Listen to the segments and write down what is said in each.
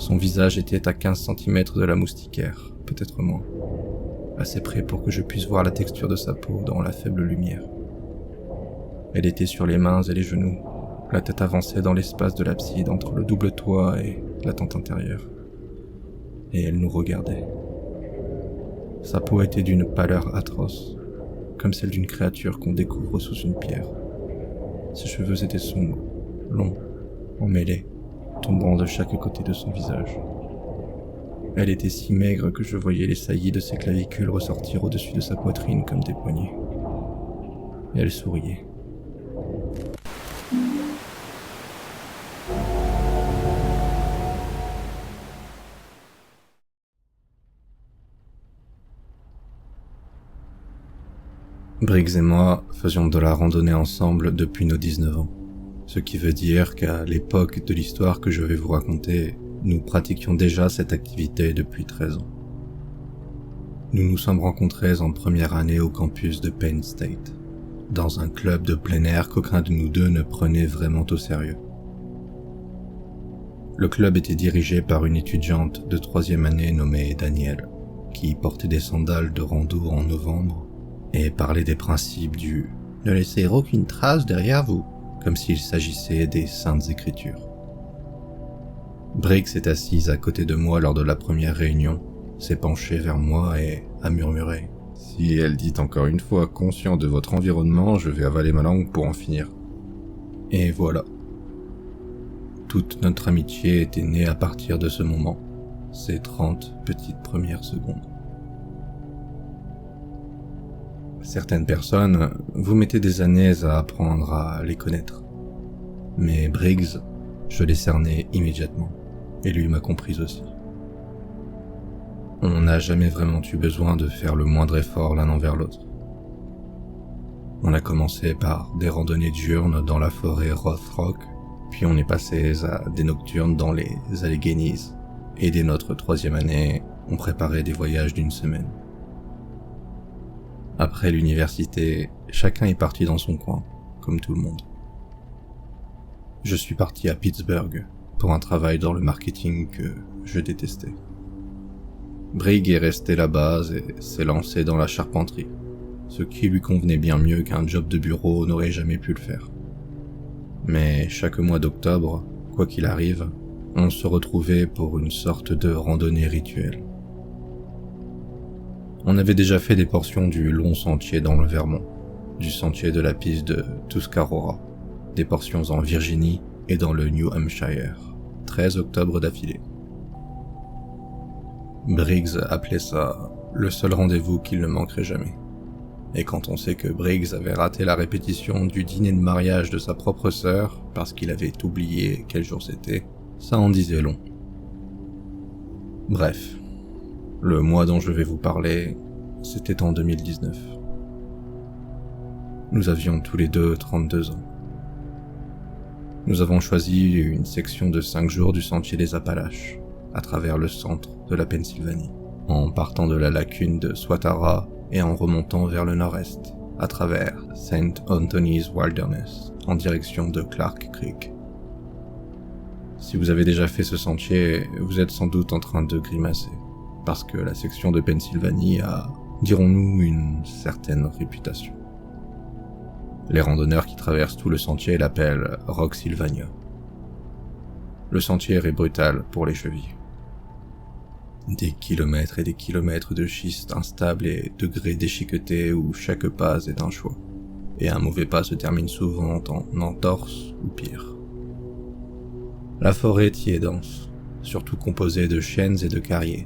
Son visage était à 15 cm de la moustiquaire, peut-être moins. Assez près pour que je puisse voir la texture de sa peau dans la faible lumière. Elle était sur les mains et les genoux, la tête avancée dans l'espace de l'abside entre le double toit et la tente intérieure. Et elle nous regardait. Sa peau était d'une pâleur atroce, comme celle d'une créature qu'on découvre sous une pierre. Ses cheveux étaient sombres, longs, emmêlés, tombant de chaque côté de son visage. Elle était si maigre que je voyais les saillies de ses clavicules ressortir au-dessus de sa poitrine comme des poignets. Et elle souriait. Briggs et moi faisions de la randonnée ensemble depuis nos 19 ans. Ce qui veut dire qu'à l'époque de l'histoire que je vais vous raconter, nous pratiquions déjà cette activité depuis 13 ans. Nous nous sommes rencontrés en première année au campus de Penn State, dans un club de plein air qu'aucun de nous deux ne prenait vraiment au sérieux. Le club était dirigé par une étudiante de 3e année nommée Danielle, qui portait des sandales de rando en novembre et parlait des principes du « ne laissez aucune trace derrière vous », comme s'il s'agissait des saintes écritures. Briggs s'est assise à côté de moi lors de la première réunion, s'est penchée vers moi et a murmuré « Si elle dit encore une fois conscient de votre environnement, je vais avaler ma langue pour en finir. » Et voilà. Toute notre amitié était née à partir de ce moment, ces 30 petites premières secondes. Certaines personnes, vous mettez des années à apprendre à les connaître. Mais Briggs, je l'ai cerné immédiatement, et lui m'a compris aussi. On n'a jamais vraiment eu besoin de faire le moindre effort l'un envers l'autre. On a commencé par des randonnées diurnes dans la forêt Rothrock, puis on est passé à des nocturnes dans les Alleghenies, et dès notre 3e année, on préparait des voyages d'1 semaine. Après l'université, chacun est parti dans son coin, comme tout le monde. Je suis parti à Pittsburgh pour un travail dans le marketing que je détestais. Briggs est resté là-bas et s'est lancé dans la charpenterie, ce qui lui convenait bien mieux qu'un job de bureau n'aurait jamais pu le faire. Mais chaque mois d'octobre, quoi qu'il arrive, on se retrouvait pour une sorte de randonnée rituelle. On avait déjà fait des portions du long sentier dans le Vermont, du sentier de la piste de Tuscarora, des portions en Virginie et dans le New Hampshire, 13 octobre d'affilée. Briggs appelait ça le seul rendez-vous qu'il ne manquerait jamais. Et quand on sait que Briggs avait raté la répétition du dîner de mariage de sa propre sœur parce qu'il avait oublié quel jour c'était, ça en disait long. Bref. Le mois dont je vais vous parler, c'était en 2019. Nous avions tous les deux 32 ans. Nous avons choisi une section de 5 jours du sentier des Appalaches, à travers le centre de la Pennsylvanie, en partant de la lagune de Swatara et en remontant vers le nord-est, à travers St. Anthony's Wilderness, en direction de Clark Creek. Si vous avez déjà fait ce sentier, vous êtes sans doute en train de grimacer. Parce que la section de Pennsylvanie a, dirons-nous, une certaine réputation. Les randonneurs qui traversent tout le sentier l'appellent Rock Sylvania. Le sentier est brutal pour les chevilles. Des kilomètres et des kilomètres de schiste instable et de grès déchiqueté où chaque pas est un choix, et un mauvais pas se termine souvent en entorse ou pire. La forêt y est dense, surtout composée de chênes et de carriers.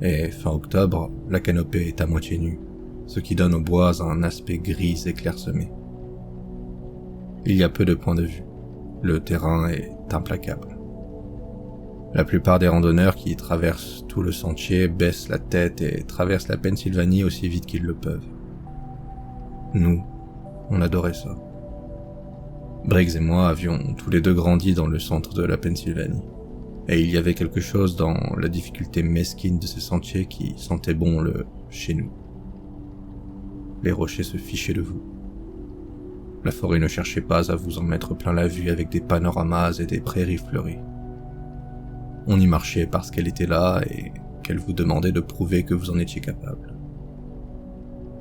Et fin octobre, la canopée est à moitié nue, ce qui donne aux bois un aspect gris et clairsemé. Il y a peu de points de vue, le terrain est implacable. La plupart des randonneurs qui traversent tout le sentier baissent la tête et traversent la Pennsylvanie aussi vite qu'ils le peuvent. Nous, on adorait ça. Briggs et moi avions tous les deux grandi dans le centre de la Pennsylvanie. Et il y avait quelque chose dans la difficulté mesquine de ces sentiers qui sentait bon le « chez nous ». Les rochers se fichaient de vous. La forêt ne cherchait pas à vous en mettre plein la vue avec des panoramas et des prairies fleuries. On y marchait parce qu'elle était là et qu'elle vous demandait de prouver que vous en étiez capable.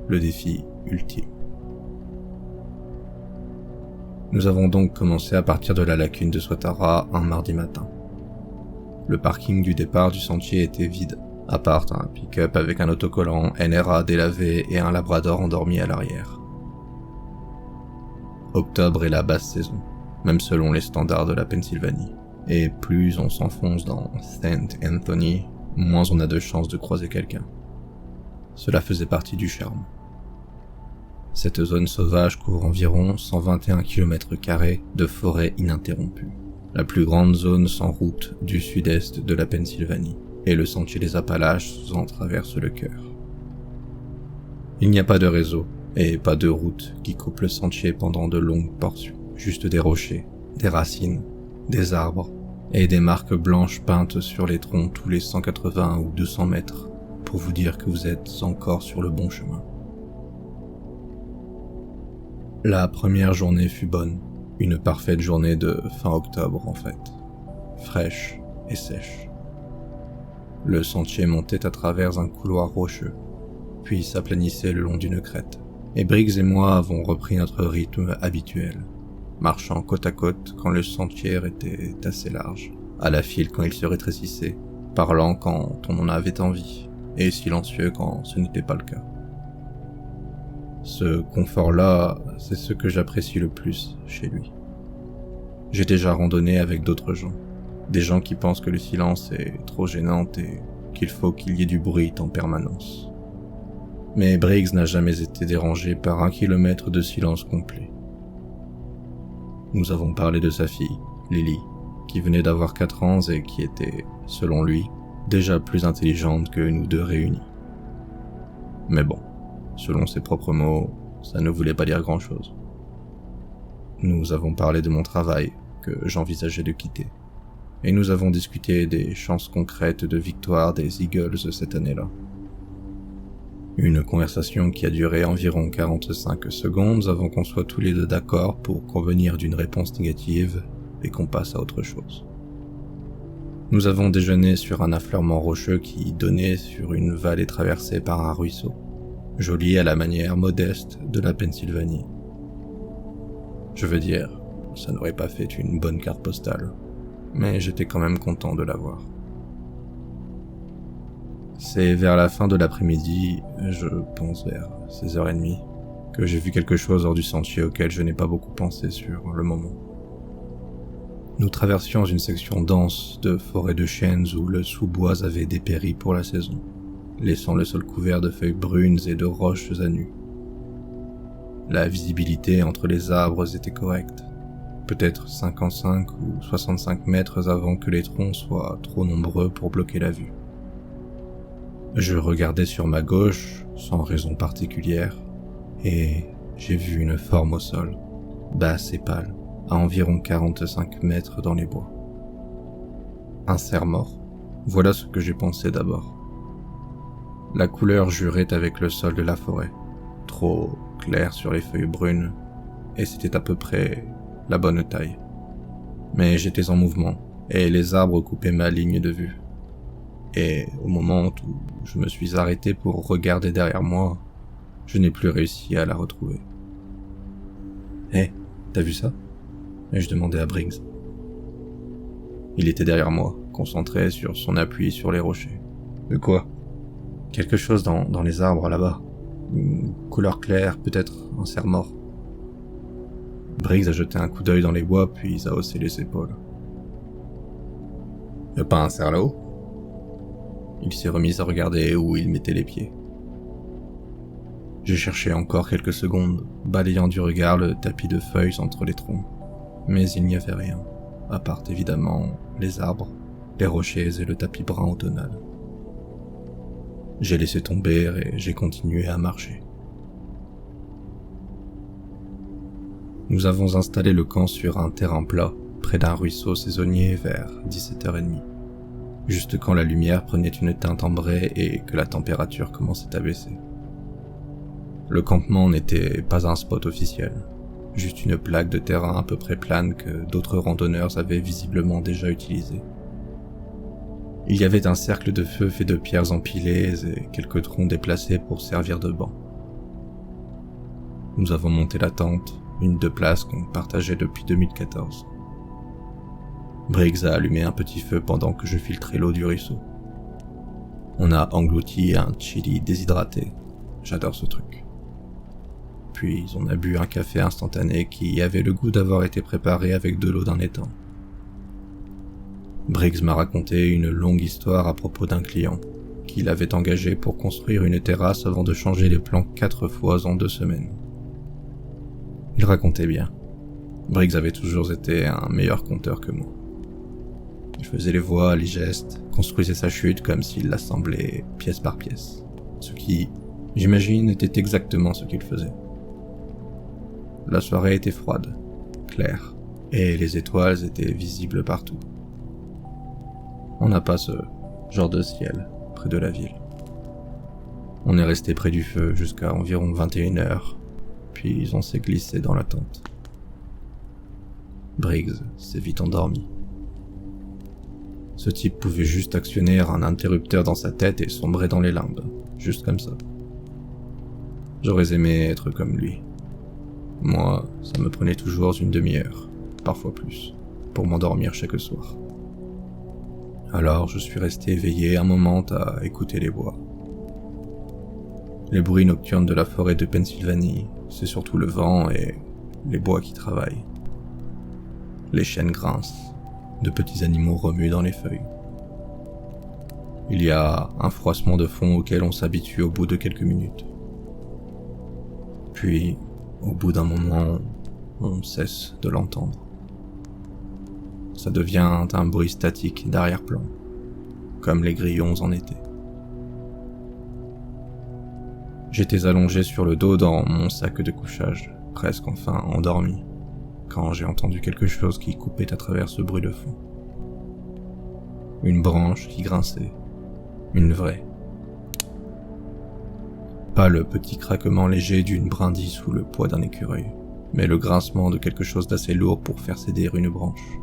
Le défi ultime. Nous avons donc commencé à partir de la lagune de Swatara un mardi matin. Le parking du départ du sentier était vide, à part un pick-up avec un autocollant NRA délavé et un labrador endormi à l'arrière. Octobre est la basse saison, même selon les standards de la Pennsylvanie, et plus on s'enfonce dans St. Anthony, moins on a de chances de croiser quelqu'un. Cela faisait partie du charme. Cette zone sauvage couvre environ 121 km² de forêt ininterrompue, la plus grande zone sans route du sud-est de la Pennsylvanie, et le sentier des Appalaches en traverse le cœur. Il n'y a pas de réseau, et pas de route qui coupe le sentier pendant de longues portions, juste des rochers, des racines, des arbres, et des marques blanches peintes sur les troncs tous les 180 ou 200 mètres, pour vous dire que vous êtes encore sur le bon chemin. La première journée fut bonne, une parfaite journée de fin octobre en fait, fraîche et sèche. Le sentier montait à travers un couloir rocheux, puis s'aplanissait le long d'une crête, et Briggs et moi avons repris notre rythme habituel, marchant côte à côte quand le sentier était assez large, à la file quand il se rétrécissait, parlant quand on en avait envie, et silencieux quand ce n'était pas le cas. Ce confort-là, c'est ce que j'apprécie le plus chez lui. J'ai déjà randonné avec d'autres gens, des gens qui pensent que le silence est trop gênant et qu'il faut qu'il y ait du bruit en permanence. Mais Briggs n'a jamais été dérangé par 1 kilomètre de silence complet. Nous avons parlé de sa fille, Lily, qui venait d'avoir 4 ans et qui était, selon lui, déjà plus intelligente que nous deux réunis. Mais bon, selon ses propres mots, ça ne voulait pas dire grand-chose. Nous avons parlé de mon travail, que j'envisageais de quitter, et nous avons discuté des chances concrètes de victoire des Eagles cette année-là. Une conversation qui a duré environ 45 secondes avant qu'on soit tous les deux d'accord pour convenir d'une réponse négative et qu'on passe à autre chose. Nous avons déjeuné sur un affleurement rocheux qui donnait sur une vallée traversée par un ruisseau, joli à la manière modeste de la Pennsylvanie. Je veux dire, ça n'aurait pas fait une bonne carte postale, mais j'étais quand même content de l'avoir. C'est vers la fin de l'après-midi, je pense vers 16h30, que j'ai vu quelque chose hors du sentier auquel je n'ai pas beaucoup pensé sur le moment. Nous traversions une section dense de forêt de chênes où le sous-bois avait dépéri pour la saison, laissant le sol couvert de feuilles brunes et de roches à nu. La visibilité entre les arbres était correcte, peut-être 55 ou 65 mètres avant que les troncs soient trop nombreux pour bloquer la vue. Je regardais sur ma gauche, sans raison particulière, et j'ai vu une forme au sol, basse et pâle, à environ 45 mètres dans les bois. Un cerf-mort, voilà ce que j'ai pensé d'abord. La couleur jurait avec le sol de la forêt, trop clair sur les feuilles brunes, et c'était à peu près la bonne taille. Mais j'étais en mouvement, et les arbres coupaient ma ligne de vue. Et au moment où je me suis arrêté pour regarder derrière moi, je n'ai plus réussi à la retrouver. « Hé, t'as vu ça ?» ai-je demandé à Briggs. Il était derrière moi, concentré sur son appui sur les rochers. « De quoi ?»« Quelque chose dans les arbres là-bas. Une couleur claire, peut-être un cerf-mort. » Briggs a jeté un coup d'œil dans les bois, puis a haussé les épaules. « Y'a pas un cerf là-haut ?» Il s'est remis à regarder où il mettait les pieds. J'ai cherché encore quelques secondes, balayant du regard le tapis de feuilles entre les troncs, mais il n'y avait rien, à part évidemment les arbres, les rochers et le tapis brun automnal. J'ai laissé tomber et j'ai continué à marcher. Nous avons installé le camp sur un terrain plat, près d'un ruisseau saisonnier vers 17h30. Juste quand la lumière prenait une teinte ambrée et que la température commençait à baisser. Le campement n'était pas un spot officiel, juste une plaque de terrain à peu près plane que d'autres randonneurs avaient visiblement déjà utilisée. Il y avait un cercle de feu fait de pierres empilées et quelques troncs déplacés pour servir de banc. Nous avons monté la tente, une de place qu'on partageait depuis 2014. Briggs a allumé un petit feu pendant que je filtrais l'eau du ruisseau. On a englouti un chili déshydraté. J'adore ce truc. Puis on a bu un café instantané qui avait le goût d'avoir été préparé avec de l'eau d'un étang. Briggs m'a raconté une longue histoire à propos d'un client qu'il avait engagé pour construire une terrasse avant de changer les plans 4 fois en 2 semaines. Il racontait bien. Briggs avait toujours été un meilleur conteur que moi. Il faisait les voix, les gestes, construisait sa chute comme s'il l'assemblait pièce par pièce. Ce qui, j'imagine, était exactement ce qu'il faisait. La soirée était froide, claire, et les étoiles étaient visibles partout. On n'a pas ce genre de ciel près de la ville. On est resté près du feu jusqu'à environ 21h, puis on s'est glissé dans la tente. Briggs s'est vite endormi. Ce type pouvait juste actionner un interrupteur dans sa tête et sombrer dans les limbes, juste comme ça. J'aurais aimé être comme lui. Moi, ça me prenait toujours une demi-heure, parfois plus, pour m'endormir chaque soir. Alors je suis resté éveillé un moment à écouter les bois. Les bruits nocturnes de la forêt de Pennsylvanie, c'est surtout le vent et les bois qui travaillent. Les chênes grincent, de petits animaux remuent dans les feuilles. Il y a un froissement de fond auquel on s'habitue au bout de quelques minutes. Puis, au bout d'un moment, on cesse de l'entendre. Ça devient un bruit statique d'arrière-plan, comme les grillons en été. J'étais allongé sur le dos dans mon sac de couchage, presque enfin endormi, quand j'ai entendu quelque chose qui coupait à travers ce bruit de fond. Une branche qui grinçait, une vraie. Pas le petit craquement léger d'une brindille sous le poids d'un écureuil, mais le grincement de quelque chose d'assez lourd pour faire céder une branche.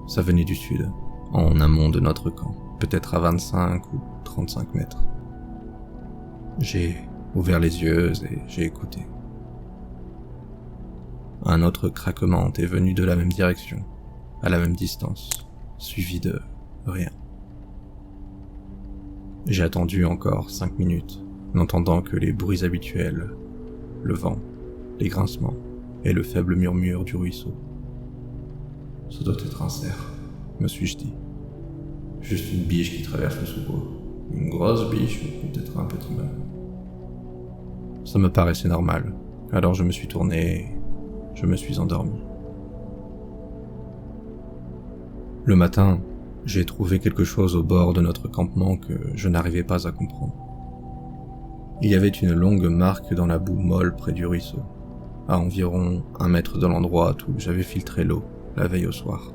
Ça venait du sud, en amont de notre camp, peut-être à 25 ou 35 mètres. J'ai ouvert les yeux et j'ai écouté. Un autre craquement est venu de la même direction, à la même distance, suivi de rien. J'ai attendu encore 5 minutes, n'entendant que les bruits habituels, le vent, les grincements et le faible murmure du ruisseau. Ça doit être un cerf, me suis-je dit. Juste une biche qui traverse le sous-bois. Une grosse biche ou peut-être un petit mâle. Ça me paraissait normal, alors je me suis tourné et je me suis endormi. Le matin, j'ai trouvé quelque chose au bord de notre campement que je n'arrivais pas à comprendre. Il y avait une longue marque dans la boue molle près du ruisseau, à environ 1 mètre de l'endroit où j'avais filtré l'eau la veille au soir.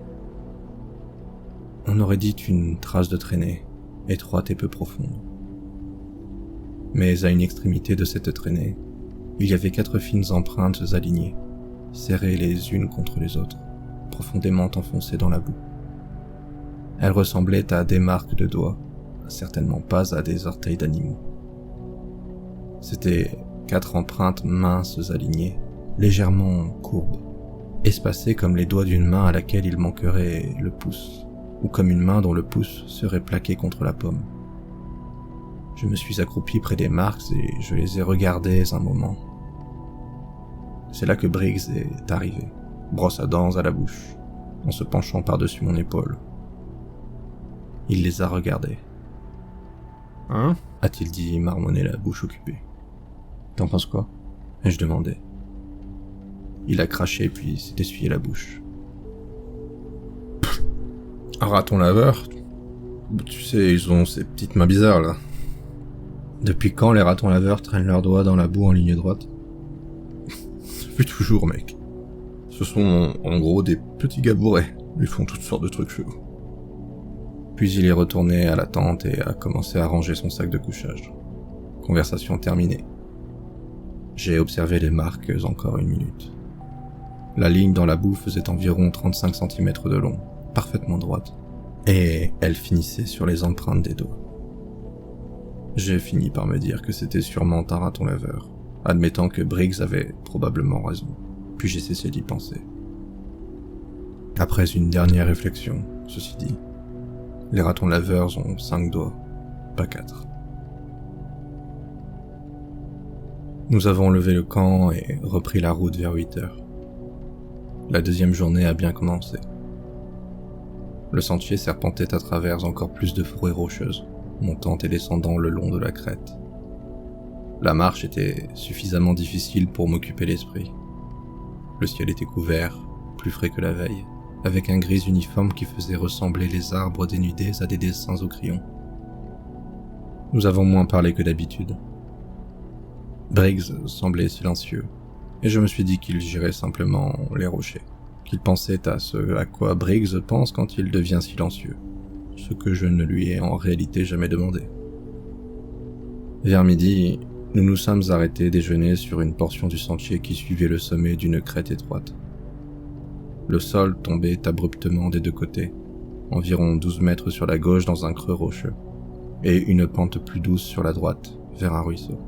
On aurait dit une trace de traînée, étroite et peu profonde. Mais à une extrémité de cette traînée, il y avait 4 fines empreintes alignées, serrées les unes contre les autres, profondément enfoncées dans la boue. Elles ressemblaient à des marques de doigts, certainement pas à des orteils d'animaux. C'étaient 4 empreintes minces alignées, légèrement courbes, espacées comme les doigts d'une main à laquelle il manquerait le pouce, ou comme une main dont le pouce serait plaqué contre la paume. Je me suis accroupi près des marques et je les ai regardées un moment. C'est là que Briggs est arrivé, brosse à dents à la bouche, en se penchant par-dessus mon épaule. Il les a regardées. « Hein ?» a-t-il dit, marmonné la bouche occupée. « T'en penses quoi ?» ai-je demandé. Il a craché puis s'est essuyé la bouche. « Un raton laveur ? Tu sais, ils ont ces petites mains bizarres là. » Depuis quand les ratons laveurs traînent leurs doigts dans la boue en ligne droite ? Depuis toujours, mec. Ce sont en gros des petits gars bourrés. Ils font toutes sortes de trucs chelous. Puis il est retourné à la tente et a commencé à ranger son sac de couchage. Conversation terminée. J'ai observé les marques encore 1 minute. La ligne dans la boue faisait environ 35 cm de long, parfaitement droite. et elle finissait sur les empreintes des doigts. J'ai fini par me dire que c'était sûrement un raton laveur, admettant que Briggs avait probablement raison, puis j'ai cessé d'y penser. Après une dernière réflexion, ceci dit, les ratons laveurs ont 5 doigts, pas 4. Nous avons levé le camp et repris la route vers 8 heures. La deuxième journée a bien commencé. Le sentier serpentait à travers encore plus de forêts rocheuses, montant et descendant le long de la crête. La marche était suffisamment difficile pour m'occuper l'esprit. Le ciel était couvert, plus frais que la veille, avec un gris uniforme qui faisait ressembler les arbres dénudés à des dessins au crayon. Nous avons moins parlé que d'habitude. Briggs semblait silencieux, et je me suis dit qu'il gérait simplement les rochers, qu'il pensait à ce à quoi Briggs pense quand il devient silencieux, ce que je ne lui ai en réalité jamais demandé. Vers midi, nous nous sommes arrêtés déjeuner sur une portion du sentier qui suivait le sommet d'une crête étroite. Le sol tombait abruptement des deux côtés, environ 12 mètres sur la gauche dans un creux rocheux, et une pente plus douce sur la droite, vers un ruisseau.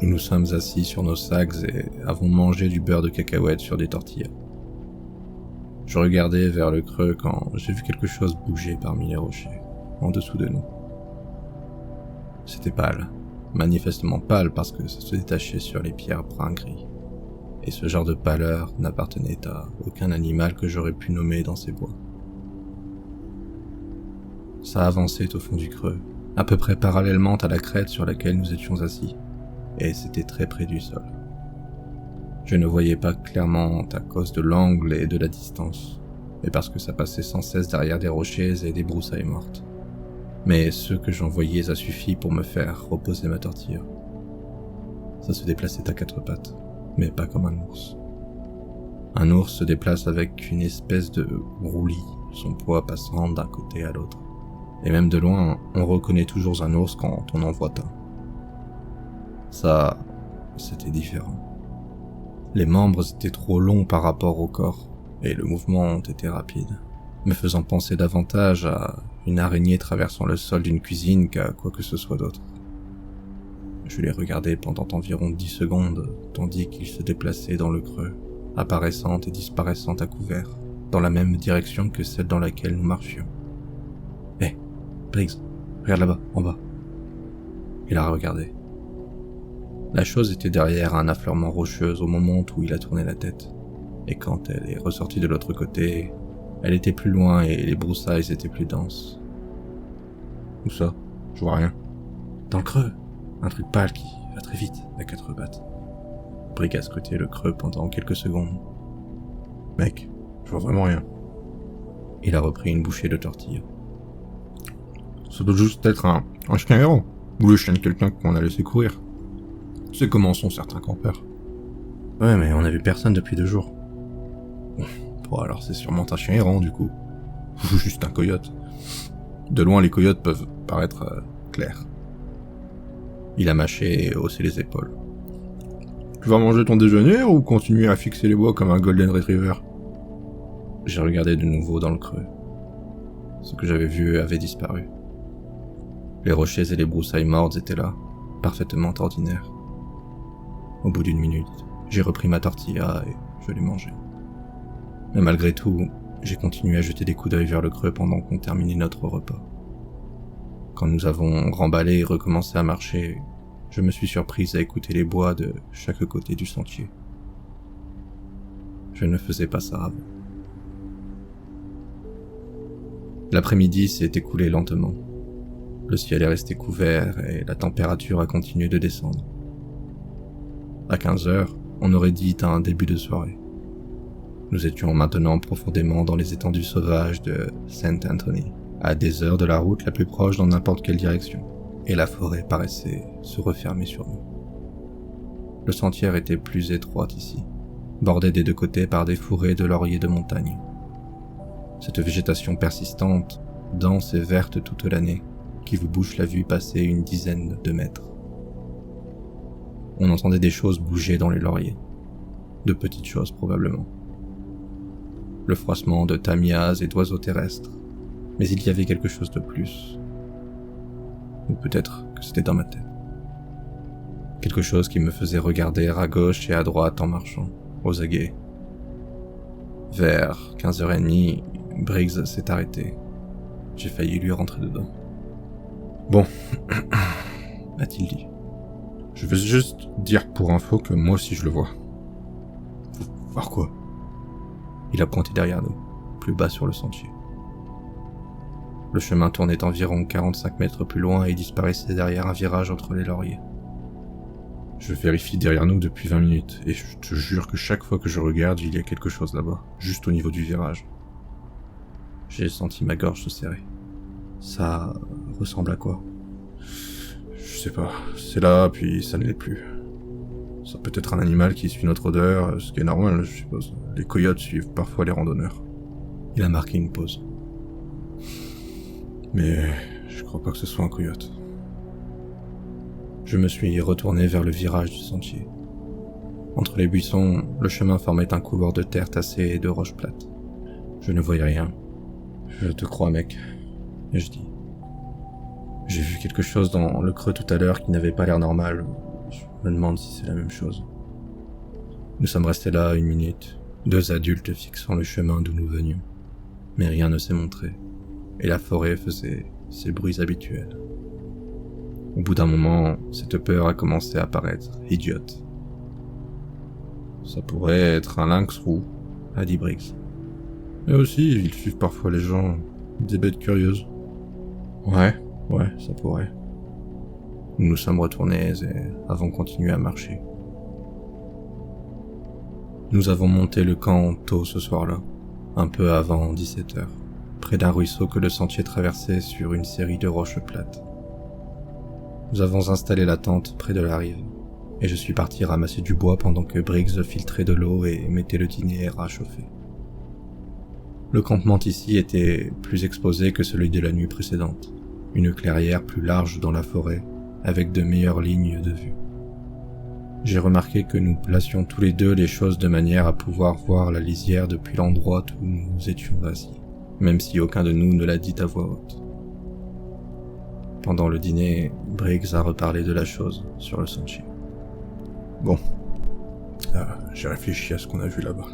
Nous nous sommes assis sur nos sacs et avons mangé du beurre de cacahuète sur des tortillas. Je regardais vers le creux quand j'ai vu quelque chose bouger parmi les rochers, en dessous de nous. C'était pâle, manifestement pâle parce que ça se détachait sur les pierres brun-gris. Et ce genre de pâleur n'appartenait à aucun animal que j'aurais pu nommer dans ces bois. Ça avançait au fond du creux, à peu près parallèlement à la crête sur laquelle nous étions assis, et c'était très près du sol. Je ne voyais pas clairement à cause de l'angle et de la distance, et parce que ça passait sans cesse derrière des rochers et des broussailles mortes. Mais ce que j'en voyais a suffi pour me faire reposer ma tortille. Ça se déplaçait à 4 pattes, mais pas comme un ours. Un ours se déplace avec une espèce de roulis, son poids passant d'un côté à l'autre. Et même de loin, on reconnaît toujours un ours quand on en voit un. Ça, c'était différent. Les membres étaient trop longs par rapport au corps, et le mouvement était rapide, me faisant penser davantage à une araignée traversant le sol d'une cuisine qu'à quoi que ce soit d'autre. Je les regardais pendant environ 10 secondes, tandis qu'ils se déplaçaient dans le creux, apparaissant et disparaissant à couvert, dans la même direction que celle dans laquelle nous marchions. « Hé, Briggs, regarde là-bas, en bas. » Il a regardé. La chose était derrière un affleurement rocheux au moment où il a tourné la tête, et quand elle est ressortie de l'autre côté, elle était plus loin et les broussailles étaient plus denses. « Où ça? Je vois rien. »« Dans le creux, un truc pâle qui va très vite, à 4 pattes. » Briggs a scruté le creux pendant quelques secondes. « Mec, je vois vraiment rien. » Il a repris une bouchée de tortille. « Ça doit juste être un chien errant, ou le chien de quelqu'un qu'on a laissé courir. C'est comment sont certains campeurs. »« Ouais, mais on a vu personne depuis 2 jours. » Bon, alors c'est sûrement un chien errant du coup. Ou juste un coyote. De loin, les coyotes peuvent paraître clairs. Il a mâché et haussé les épaules. « Tu vas manger ton déjeuner ou continuer à fixer les bois comme un golden retriever ?» J'ai regardé de nouveau dans le creux. Ce que j'avais vu avait disparu. Les rochers et les broussailles mortes étaient là, parfaitement ordinaires. Au bout d'1 minute, j'ai repris ma tortilla et je l'ai mangée. Mais malgré tout, j'ai continué à jeter des coups d'œil vers le creux pendant qu'on terminait notre repas. Quand nous avons remballé et recommencé à marcher, je me suis surprise à écouter les bois de chaque côté du sentier. Je ne faisais pas ça avant. L'après-midi s'est écoulé lentement. Le ciel est resté couvert et la température a continué de descendre. À 15 heures, on aurait dit un début de soirée. Nous étions maintenant profondément dans les étendues sauvages de St. Anthony, à des heures de la route la plus proche dans n'importe quelle direction, et la forêt paraissait se refermer sur nous. Le sentier était plus étroit ici, bordé des 2 côtés par des fourrés de lauriers de montagne. Cette végétation persistante, dense et verte toute l'année, qui vous bouche la vue passer une dizaine de mètres. On entendait des choses bouger dans les lauriers, de petites choses probablement. le froissement de tamias et d'oiseaux terrestres. Mais il y avait quelque chose de plus. Ou peut-être que c'était dans ma tête. Quelque chose qui me faisait regarder à gauche et à droite en marchant, aux aguets. Vers 15h30, Briggs s'est arrêté. J'ai failli lui rentrer dedans. Bon, a-t-il dit. Je veux juste dire pour info que moi aussi je le vois. Voir quoi? Il a pointé derrière nous, plus bas sur le sentier. Le chemin tournait environ 45 mètres plus loin et disparaissait derrière un virage entre les lauriers. Je vérifie derrière nous depuis 20 minutes, et je te jure que chaque fois que je regarde, il y a quelque chose là-bas, juste au niveau du virage. J'ai senti ma gorge se serrer. Ça ressemble à quoi? Je sais pas, c'est là, puis ça ne l'est plus. Ça peut être un animal qui suit notre odeur, ce qui est normal, je suppose. Les coyotes suivent parfois les randonneurs. Il a marqué une pause. Mais je crois pas que ce soit un coyote. Je me suis retourné vers le virage du sentier. Entre les buissons, le chemin formait un couloir de terre tassée et de roches plates. Je ne voyais rien. Je te crois, mec, ai-je dit. J'ai vu quelque chose dans le creux tout à l'heure qui n'avait pas l'air normal. Je me demande si c'est la même chose. Nous sommes restés là 1 minute, 2 adultes fixant le chemin d'où nous venions. Mais rien ne s'est montré, et la forêt faisait ses bruits habituels. Au bout d'un moment, cette peur a commencé à paraître idiote. Ça pourrait être un lynx roux, a dit Briggs. Mais aussi, ils suivent parfois les gens, des bêtes curieuses. Ouais, ça pourrait. Nous nous sommes retournés et avons continué à marcher. Nous avons monté le camp tôt ce soir-là, un peu avant 17h, près d'un ruisseau que le sentier traversait sur une série de roches plates. Nous avons installé la tente près de la rive, et je suis parti ramasser du bois pendant que Briggs filtrait de l'eau et mettait le dîner à chauffer. Le campement ici était plus exposé que celui de la nuit précédente, une clairière plus large dans la forêt, avec de meilleures lignes de vue. J'ai remarqué que nous placions tous les deux les choses de manière à pouvoir voir la lisière depuis l'endroit où nous étions assis, même si aucun de nous ne l'a dit à voix haute. Pendant le dîner, Briggs a reparlé de la chose sur le sentier. Bon, j'ai réfléchi à ce qu'on a vu là-bas.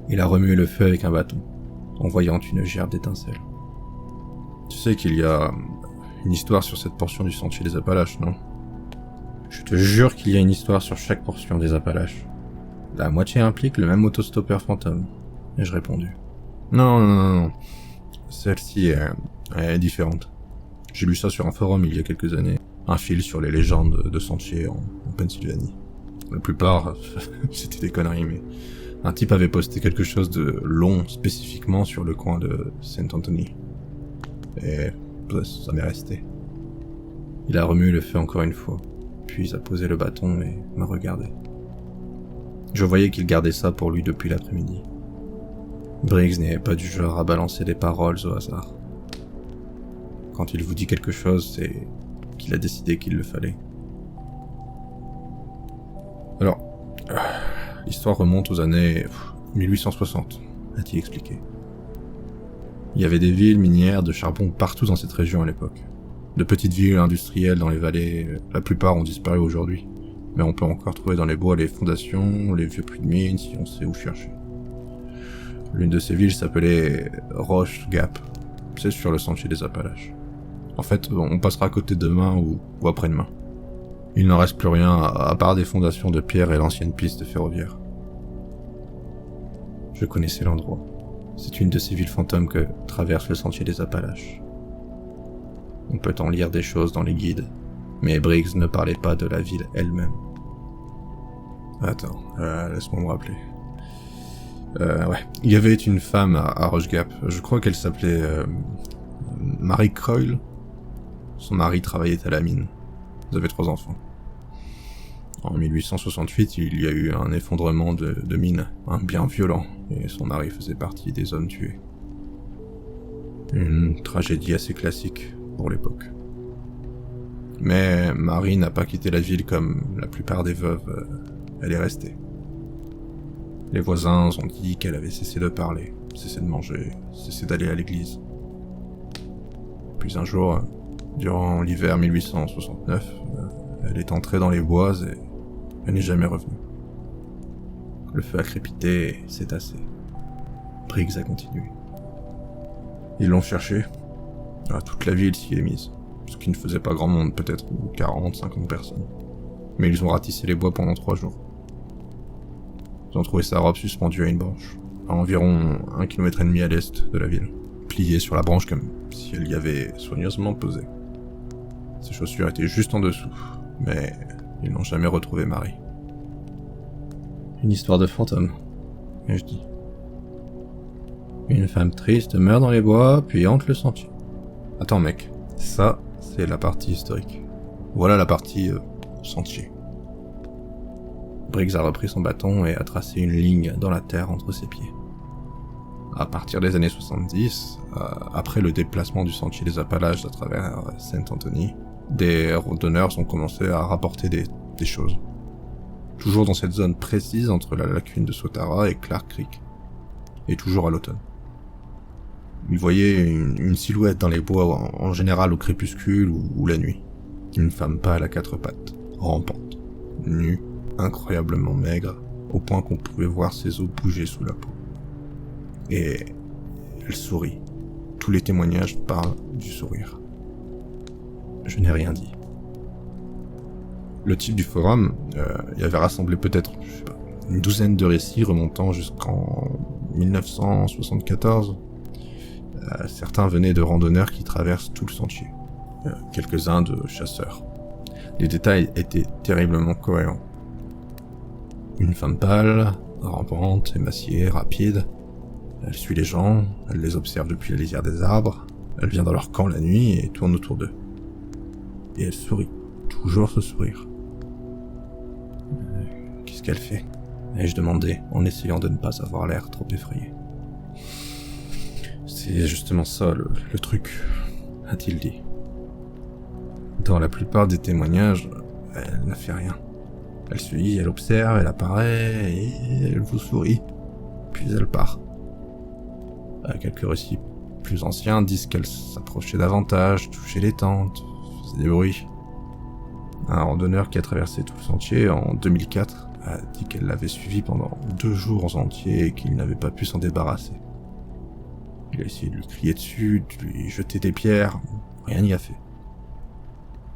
Il a remué le feu avec un bâton, en voyant une gerbe d'étincelles. Tu sais qu'il y a une histoire sur cette portion du sentier des Appalaches, non? Je te jure qu'il y a une histoire sur chaque portion des Appalaches. La moitié implique le même autostoppeur fantôme, ai-je répondu. Non. Celle-ci est différente. J'ai lu ça sur un forum il y a quelques années. Un fil sur les légendes de sentiers en Pennsylvanie. La plupart, c'était des conneries, mais un type avait posté quelque chose de long spécifiquement sur le coin de Saint Anthony. Et ça m'est resté. Il a remué le feu encore une fois, puis a posé le bâton et m'a regardé. Je voyais qu'il gardait ça pour lui depuis l'après-midi. Briggs n'est pas du genre à balancer des paroles au hasard. Quand il vous dit quelque chose, c'est qu'il a décidé qu'il le fallait. Alors, l'histoire remonte aux années 1860, a-t-il expliqué. Il y avait des villes minières de charbon partout dans cette région à l'époque. De petites villes industrielles dans les vallées, la plupart ont disparu aujourd'hui, mais on peut encore trouver dans les bois les fondations, les vieux puits de mine si on sait où chercher. L'une de ces villes s'appelait Roche Gap, c'est sur le sentier des Appalaches. En fait, on passera à côté demain ou après-demain. Il n'en reste plus rien à part des fondations de pierre et l'ancienne piste ferroviaire. Je connaissais l'endroit. C'est une de ces villes fantômes que traverse le sentier des Appalaches. On peut en lire des choses dans les guides, mais Briggs ne parlait pas de la ville elle-même. Attends, laisse-moi me rappeler. Il y avait une femme à Roche Gap, je crois qu'elle s'appelait Mary Coyle. Son mari travaillait à la mine. Ils avaient 3 enfants. En 1868, il y a eu un effondrement de mine, bien violent, et son mari faisait partie des hommes tués. Une tragédie assez classique pour l'époque. Mais Marie n'a pas quitté la ville comme la plupart des veuves, elle est restée. Les voisins ont dit qu'elle avait cessé de parler, cessé de manger, cessé d'aller à l'église. Puis un jour, durant l'hiver 1869, elle est entrée dans les bois et elle n'est jamais revenue. Le feu a crépité et s'est tassé. Briggs a continué. Ils l'ont cherché. Toute la ville s'y est mise. Ce qui ne faisait pas grand monde, peut-être 40, 50 personnes. Mais ils ont ratissé les bois pendant 3 jours. Ils ont trouvé sa robe suspendue à une branche, à environ 1,5 km à l'est de la ville, pliée sur la branche comme si elle y avait soigneusement posé. Ses chaussures étaient juste en dessous, mais ils n'ont jamais retrouvé Marie. Une histoire de fantôme, ai-je dit. Une femme triste meurt dans les bois, puis hante le sentier. Attends mec, ça, c'est la partie historique. Voilà la partie sentier. Briggs a repris son bâton et a tracé une ligne dans la terre entre ses pieds. À partir des années 70, après le déplacement du sentier des Appalaches à travers Saint-Anthony, des randonneurs ont commencé à rapporter des choses. Toujours dans cette zone précise entre la lagune de Swatara et Clark Creek. Et toujours à l'automne. Ils voyaient une silhouette dans les bois, en général au crépuscule ou la nuit. Une femme pâle à 4 pattes, rampante, nue, incroyablement maigre, au point qu'on pouvait voir ses os bouger sous la peau. Et elle sourit. Tous les témoignages parlent du sourire. Je n'ai rien dit. Le type du forum, il avait rassemblé peut-être, une douzaine de récits remontant jusqu'en 1974. Certains venaient de randonneurs qui traversent tout le sentier. Quelques-uns de chasseurs. Les détails étaient terriblement cohérents. Une femme pâle, rampante, émaciée, rapide. Elle suit les gens, elle les observe depuis la lisière des arbres, elle vient dans leur camp la nuit et tourne autour d'eux. Et elle sourit, toujours ce sourire. Qu'est-ce qu'elle fait ? Ai-je demandé, en essayant de ne pas avoir l'air trop effrayé. C'est justement ça, le truc, a-t-il dit. Dans la plupart des témoignages, elle n'a fait rien. Elle suit, elle observe, elle apparaît, et elle vous sourit. Puis elle part. Quelques récits plus anciens disent qu'elle s'approchait davantage, touchait les tentes, faisait des bruits. Un randonneur qui a traversé tout le sentier en 2004 a dit qu'elle l'avait suivi pendant 2 jours entiers et qu'il n'avait pas pu s'en débarrasser. Il a essayé de lui crier dessus, de lui jeter des pierres, rien n'y a fait.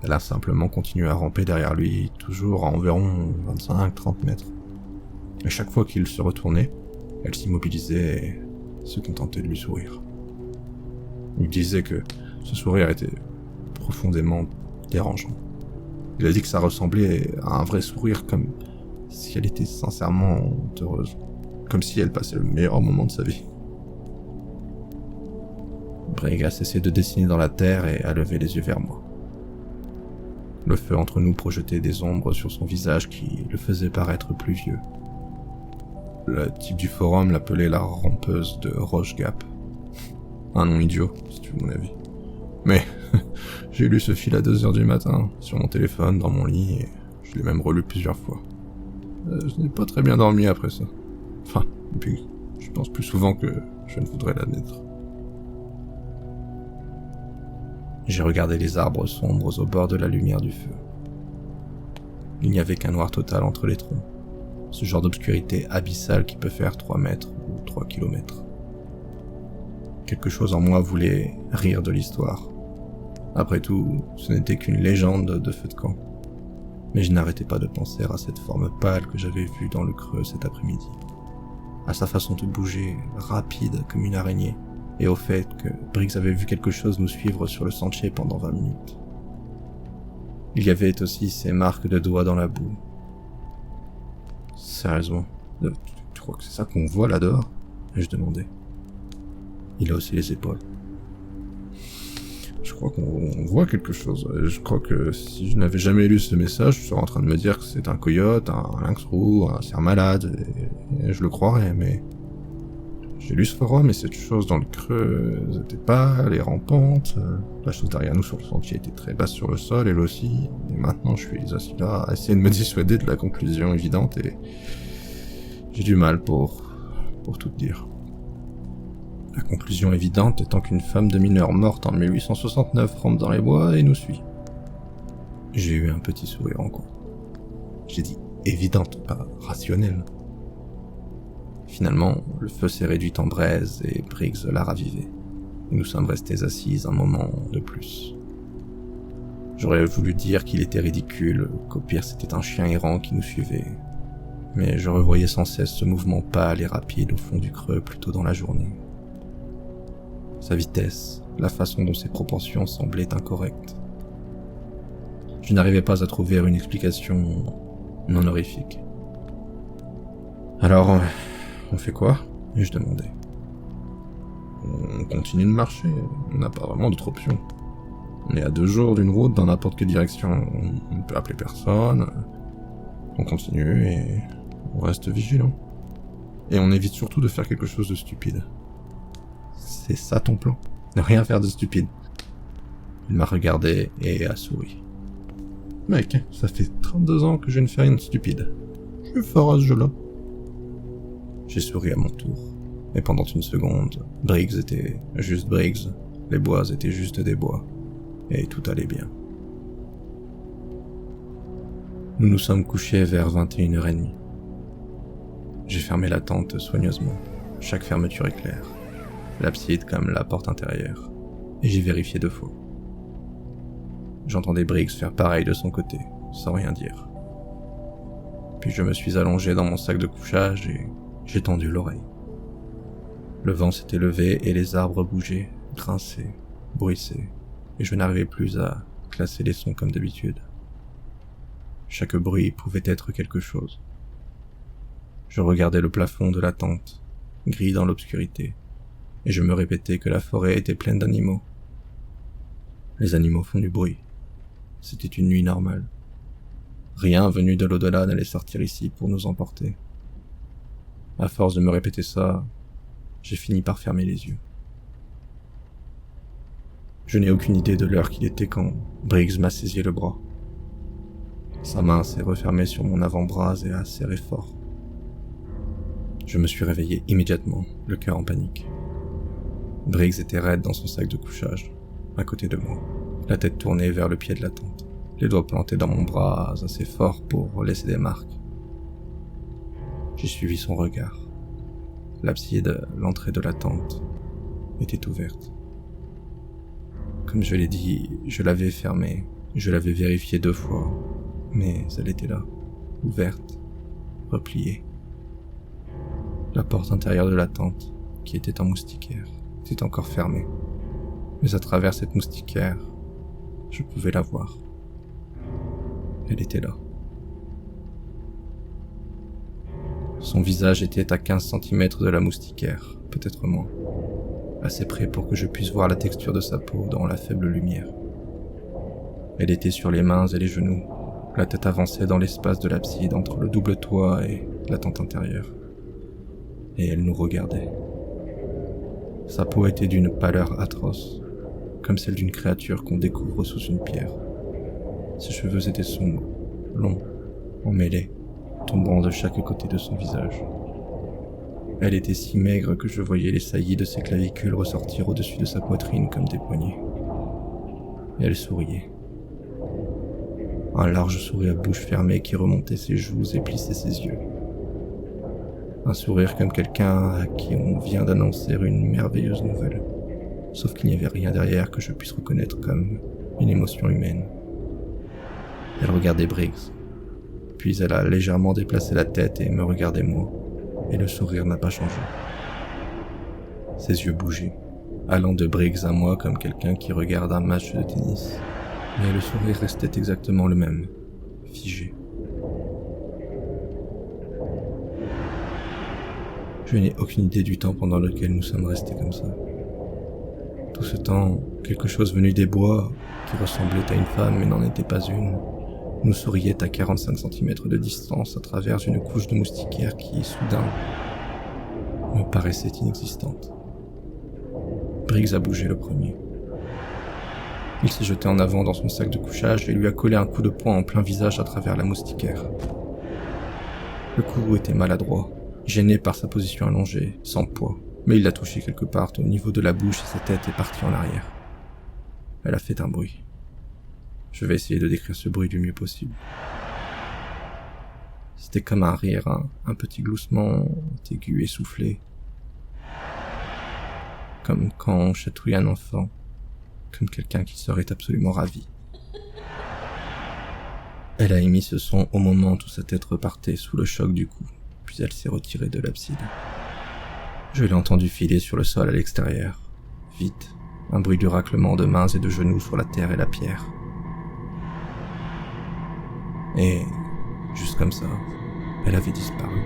Elle a simplement continué à ramper derrière lui, toujours à environ 25-30 mètres. Et chaque fois qu'il se retournait, elle s'immobilisait et se contentait de lui sourire. Il disait que ce sourire était profondément dérangeant. Il a dit que ça ressemblait à un vrai sourire, comme si elle était sincèrement heureuse, comme si elle passait le meilleur moment de sa vie. Briggs a cessé de dessiner dans la terre et a levé les yeux vers moi. Le feu entre nous projetait des ombres sur son visage qui le faisait paraître plus vieux. Le type du forum l'appelait la rampeuse de Roche Gap. Un nom idiot, si tu veux mon avis. Mais j'ai lu ce fil à 2h du matin, sur mon téléphone, dans mon lit, et je l'ai même relu plusieurs fois. Je n'ai pas très bien dormi après ça. Enfin, et puis, je pense plus souvent que je ne voudrais l'admettre. J'ai regardé les arbres sombres au bord de la lumière du feu. Il n'y avait qu'un noir total entre les troncs. Ce genre d'obscurité abyssale qui peut faire 3 mètres ou 3 kilomètres. Quelque chose en moi voulait rire de l'histoire. Après tout, ce n'était qu'une légende de feu de camp. Mais je n'arrêtais pas de penser à cette forme pâle que j'avais vue dans le creux cet après-midi. À sa façon de bouger, rapide comme une araignée. Et au fait que Briggs avait vu quelque chose nous suivre sur le sentier pendant 20 minutes. Il y avait aussi ces marques de doigts dans la boue. Sérieusement, tu crois que c'est ça qu'on voit là dehors ? Ai-je demandé. Il a aussi les épaules. Je crois qu'on voit quelque chose. Je crois que si je n'avais jamais lu ce message, je serais en train de me dire que c'est un coyote, un lynx roux, un cerf malade, et je le croirais, mais... J'ai lu ce forum et cette chose dans le creux était pâle et rampante. La chose derrière nous sur le sentier était très basse sur le sol, elle aussi. Et maintenant je suis assis là à essayer de me dissuader de la conclusion évidente et J'ai du mal pour tout dire. La conclusion évidente étant qu'une femme de mineur morte en 1869 rampe dans les bois et nous suit. J'ai eu un petit sourire en coin. J'ai dit évidente, pas rationnelle. Finalement, le feu s'est réduit en braise et Briggs l'a ravivé. Et nous sommes restés assises un moment de plus. J'aurais voulu dire qu'il était ridicule, qu'au pire c'était un chien errant qui nous suivait. Mais je revoyais sans cesse ce mouvement pâle et rapide au fond du creux plus tôt dans la journée. Sa vitesse, la façon dont ses proportions semblaient incorrectes. Je n'arrivais pas à trouver une explication non horrifique. Alors, on fait quoi ? Et je demandais. On continue de marcher, on n'a pas vraiment d'autre option. On est à 2 jours d'une route dans n'importe quelle direction, on ne peut appeler personne. On continue et on reste vigilant. Et on évite surtout de faire quelque chose de stupide. C'est ça ton plan ? Ne rien faire de stupide. Il m'a regardé et a souri. Mec, ça fait 32 ans que je ne fais rien de stupide. Je suis fort à ce jeu-là. J'ai souri à mon tour. Et pendant une seconde, Briggs était juste Briggs, les bois étaient juste des bois. Et tout allait bien. Nous nous sommes couchés vers 21h30. J'ai fermé la tente soigneusement, chaque fermeture est claire, l'abside comme la porte intérieure, et j'ai vérifié 2 fois. J'entendais Briggs faire pareil de son côté, sans rien dire. Puis je me suis allongé dans mon sac de couchage et j'ai tendu l'oreille. Le vent s'était levé et les arbres bougeaient, grinçaient, bruissaient, et je n'arrivais plus à classer les sons comme d'habitude. Chaque bruit pouvait être quelque chose. Je regardais le plafond de la tente, gris dans l'obscurité, et je me répétais que la forêt était pleine d'animaux. Les animaux font du bruit. C'était une nuit normale. Rien venu de l'au-delà n'allait sortir ici pour nous emporter. À force de me répéter ça, j'ai fini par fermer les yeux. Je n'ai aucune idée de l'heure qu'il était quand Briggs m'a saisi le bras. Sa main s'est refermée sur mon avant-bras et a serré fort. Je me suis réveillé immédiatement, le cœur en panique. Briggs était raide dans son sac de couchage, à côté de moi, la tête tournée vers le pied de la tente, les doigts plantés dans mon bras assez fort pour laisser des marques. J'ai suivi son regard. L'abside, l'entrée de la tente, était ouverte. Comme je l'ai dit, je l'avais fermée, je l'avais vérifiée 2 fois, mais elle était là, ouverte, repliée. La porte intérieure de la tente, qui était en moustiquaire, était encore fermée, mais à travers cette moustiquaire, je pouvais la voir. Elle était là. Son visage était à 15 cm de la moustiquaire, peut-être moins, assez près pour que je puisse voir la texture de sa peau dans la faible lumière. Elle était sur les mains et les genoux, la tête avancée dans l'espace de l'abside entre le double toit et la tente intérieure. Et elle nous regardait. Sa peau était d'une pâleur atroce, comme celle d'une créature qu'on découvre sous une pierre. Ses cheveux étaient sombres, longs, emmêlés, tombant de chaque côté de son visage. Elle était si maigre que je voyais les saillies de ses clavicules ressortir au-dessus de sa poitrine comme des poignets. Et elle souriait. Un large sourire à bouche fermée qui remontait ses joues et plissait ses yeux. Un sourire comme quelqu'un à qui on vient d'annoncer une merveilleuse nouvelle. Sauf qu'il n'y avait rien derrière que je puisse reconnaître comme une émotion humaine. Elle regardait Briggs. Puis elle a légèrement déplacé la tête et me regardait moi. Et le sourire n'a pas changé. Ses yeux bougeaient, allant de Briggs à moi comme quelqu'un qui regarde un match de tennis. Mais le sourire restait exactement le même, figé. Je n'ai aucune idée du temps pendant lequel nous sommes restés comme ça. Tout ce temps, quelque chose venu des bois, qui ressemblait à une femme mais n'en était pas une, nous souriait à 45 cm de distance à travers une couche de moustiquaire qui, soudain, me paraissait inexistante. Briggs a bougé le premier. Il s'est jeté en avant dans son sac de couchage et lui a collé un coup de poing en plein visage à travers la moustiquaire. Le coup était maladroit. gêné par sa position allongée, sans poids, mais il l'a touchée quelque part au niveau de la bouche et sa tête est partie en arrière. Elle a fait un bruit. Je vais essayer de décrire ce bruit du mieux possible. C'était comme un rire, un petit gloussement aigu et soufflé. Comme quand on chatouille un enfant, comme quelqu'un qui serait absolument ravi. Elle a émis ce son au moment où sa tête repartait sous le choc du coup, puis elle s'est retirée de l'abside. Je l'ai entendu filer sur le sol à l'extérieur. Vite, un bruit de raclement de mains et de genoux sur la terre et la pierre. Et, juste comme ça, elle avait disparu.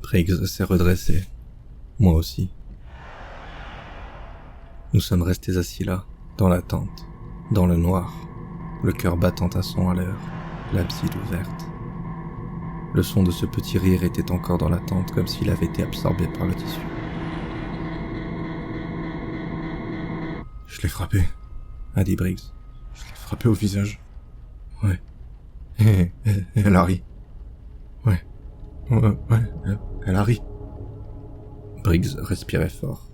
Briggs s'est redressé. Moi aussi. Nous sommes restés assis là, dans la tente, dans le noir, le cœur battant à 100 à l'heure, l'abside ouverte. Le son de ce petit rire était encore dans la tente comme s'il avait été absorbé par le tissu. « Je l'ai frappé », a dit Briggs. « Je l'ai frappé au visage. » « Ouais. Et elle a ri. »« Ouais, elle a ri. » Briggs respirait fort.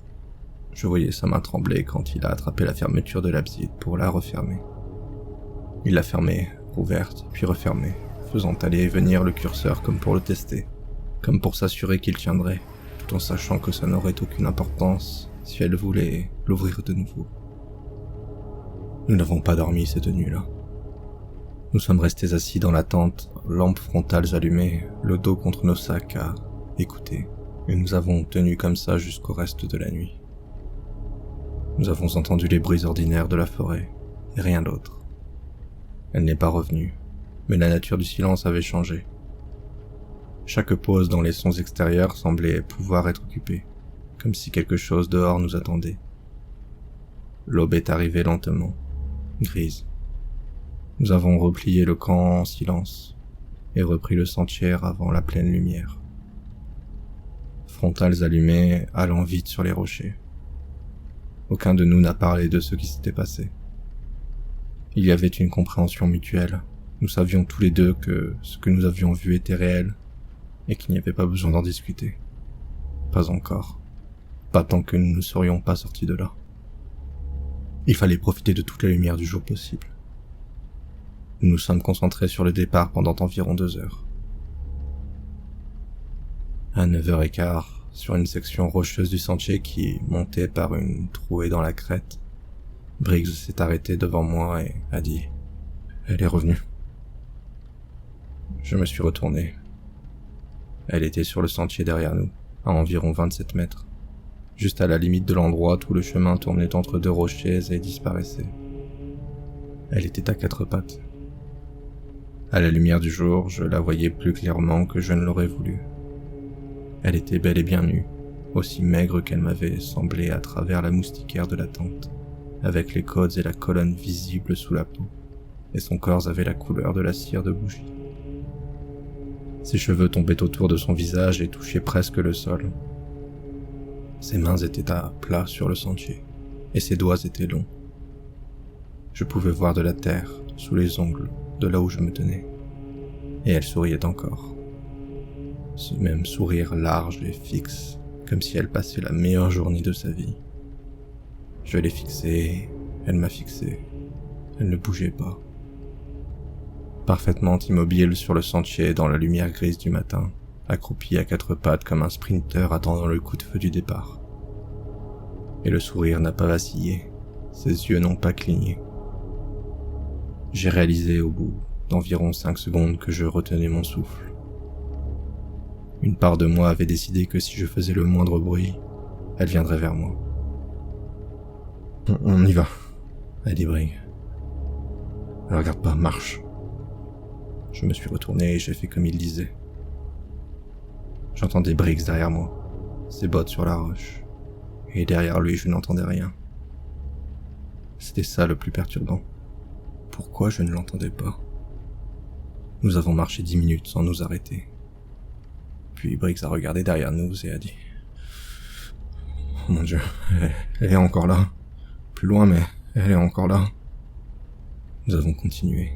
Je voyais sa main trembler quand il a attrapé la fermeture de l'abside pour la refermer. Il l'a fermée, rouverte, puis refermée, faisant aller et venir le curseur comme pour le tester, comme pour s'assurer qu'il tiendrait, tout en sachant que ça n'aurait aucune importance si elle voulait l'ouvrir de nouveau. Nous n'avons pas dormi cette nuit-là. Nous sommes restés assis dans la tente, lampes frontales allumées, le dos contre nos sacs à écouter, et nous avons tenu comme ça jusqu'au reste de la nuit. Nous avons entendu les bruits ordinaires de la forêt, et rien d'autre. Elle n'est pas revenue, mais la nature du silence avait changé. Chaque pause dans les sons extérieurs semblait pouvoir être occupée, comme si quelque chose dehors nous attendait. L'aube est arrivée lentement, grise. Nous avons replié le camp en silence, et repris le sentier avant la pleine lumière. Frontales allumées, allant vite sur les rochers. Aucun de nous n'a parlé de ce qui s'était passé. Il y avait une compréhension mutuelle. Nous savions tous les deux que ce que nous avions vu était réel, et qu'il n'y avait pas besoin d'en discuter. Pas encore. Pas tant que nous ne serions pas sortis de là. Il fallait profiter de toute la lumière du jour possible. Nous nous sommes concentrés sur le départ pendant environ 2 heures. À 9h15, sur une section rocheuse du sentier qui montait par une trouée dans la crête, Briggs s'est arrêté devant moi et a dit « Elle est revenue ». Je me suis retourné. Elle était sur le sentier derrière nous, à environ 27 mètres, juste à la limite de l'endroit où le chemin tournait entre 2 rochers et disparaissait. Elle était à 4 pattes. À la lumière du jour, je la voyais plus clairement que je ne l'aurais voulu. Elle était bel et bien nue, aussi maigre qu'elle m'avait semblé à travers la moustiquaire de la tente, avec les côtes et la colonne visibles sous la peau, et son corps avait la couleur de la cire de bougie. Ses cheveux tombaient autour de son visage et touchaient presque le sol. Ses mains étaient à plat sur le sentier, et ses doigts étaient longs. Je pouvais voir de la terre sous les ongles de là où je me tenais, et elle souriait encore. Ce même sourire large et fixe, comme si elle passait la meilleure journée de sa vie. Je l'ai fixée, elle m'a fixé. Elle ne bougeait pas. Parfaitement immobile sur le sentier dans la lumière grise du matin, accroupie à 4 pattes comme un sprinter attendant le coup de feu du départ. Et le sourire n'a pas vacillé, ses yeux n'ont pas cligné. J'ai réalisé au bout d'environ 5 secondes que je retenais mon souffle. Une part de moi avait décidé que si je faisais le moindre bruit, elle viendrait vers moi. « On y va », a dit Briggs. « Ne regarde pas, marche ». Je me suis retourné et j'ai fait comme il disait. J'entendais Briggs derrière moi, ses bottes sur la roche, et derrière lui je n'entendais rien. C'était ça le plus perturbant. Pourquoi je ne l'entendais pas? Nous avons marché 10 minutes sans nous arrêter. Puis Briggs a regardé derrière nous et a dit « Oh mon Dieu, elle est encore là. Plus loin, mais elle est encore là. » Nous avons continué.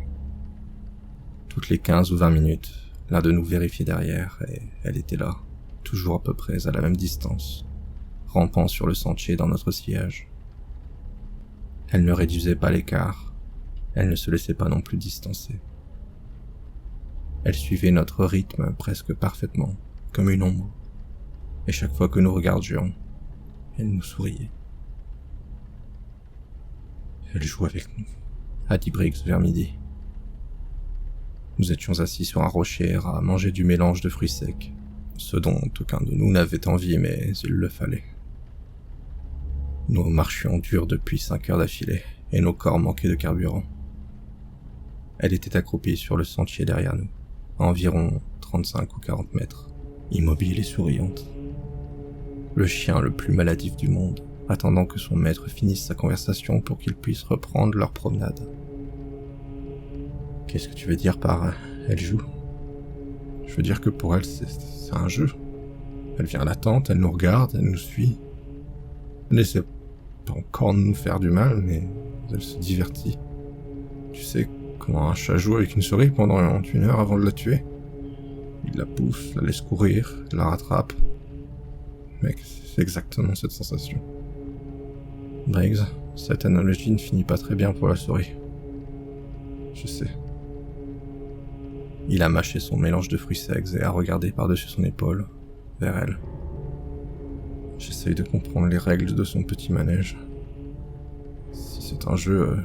Toutes les 15 ou 20 minutes, l'un de nous vérifiait derrière, et elle était là, toujours à peu près à la même distance, rampant sur le sentier dans notre sillage. Elle ne réduisait pas l'écart, elle ne se laissait pas non plus distancer. Elle suivait notre rythme presque parfaitement, comme une ombre, et chaque fois que nous regardions, elle nous souriait. Elle joue avec nous, a dit Briggs vers midi. Nous étions assis sur un rocher à manger du mélange de fruits secs, ce dont aucun de nous n'avait envie, mais il le fallait. Nous marchions dur depuis 5 heures d'affilée, et nos corps manquaient de carburant. Elle était accroupie sur le sentier derrière nous, à environ 35 ou 40 mètres, immobile et souriante. Le chien le plus maladif du monde, attendant que son maître finisse sa conversation pour qu'ils puissent reprendre leur promenade. Qu'est-ce que tu veux dire par « elle joue » ? Je veux dire que pour elle, c'est un jeu. Elle vient à la tente, elle nous regarde, elle nous suit. Elle n'essaie pas encore de nous faire du mal, mais elle se divertit. Tu sais comment un chat joue avec une souris pendant 1 heure avant de la tuer ? Il la pousse, la laisse courir, la rattrape. Mec, c'est exactement cette sensation. Briggs, cette analogie ne finit pas très bien pour la souris. Je sais. Il a mâché son mélange de fruits secs et a regardé par-dessus son épaule, vers elle. J'essaye de comprendre les règles de son petit manège. Si c'est un jeu,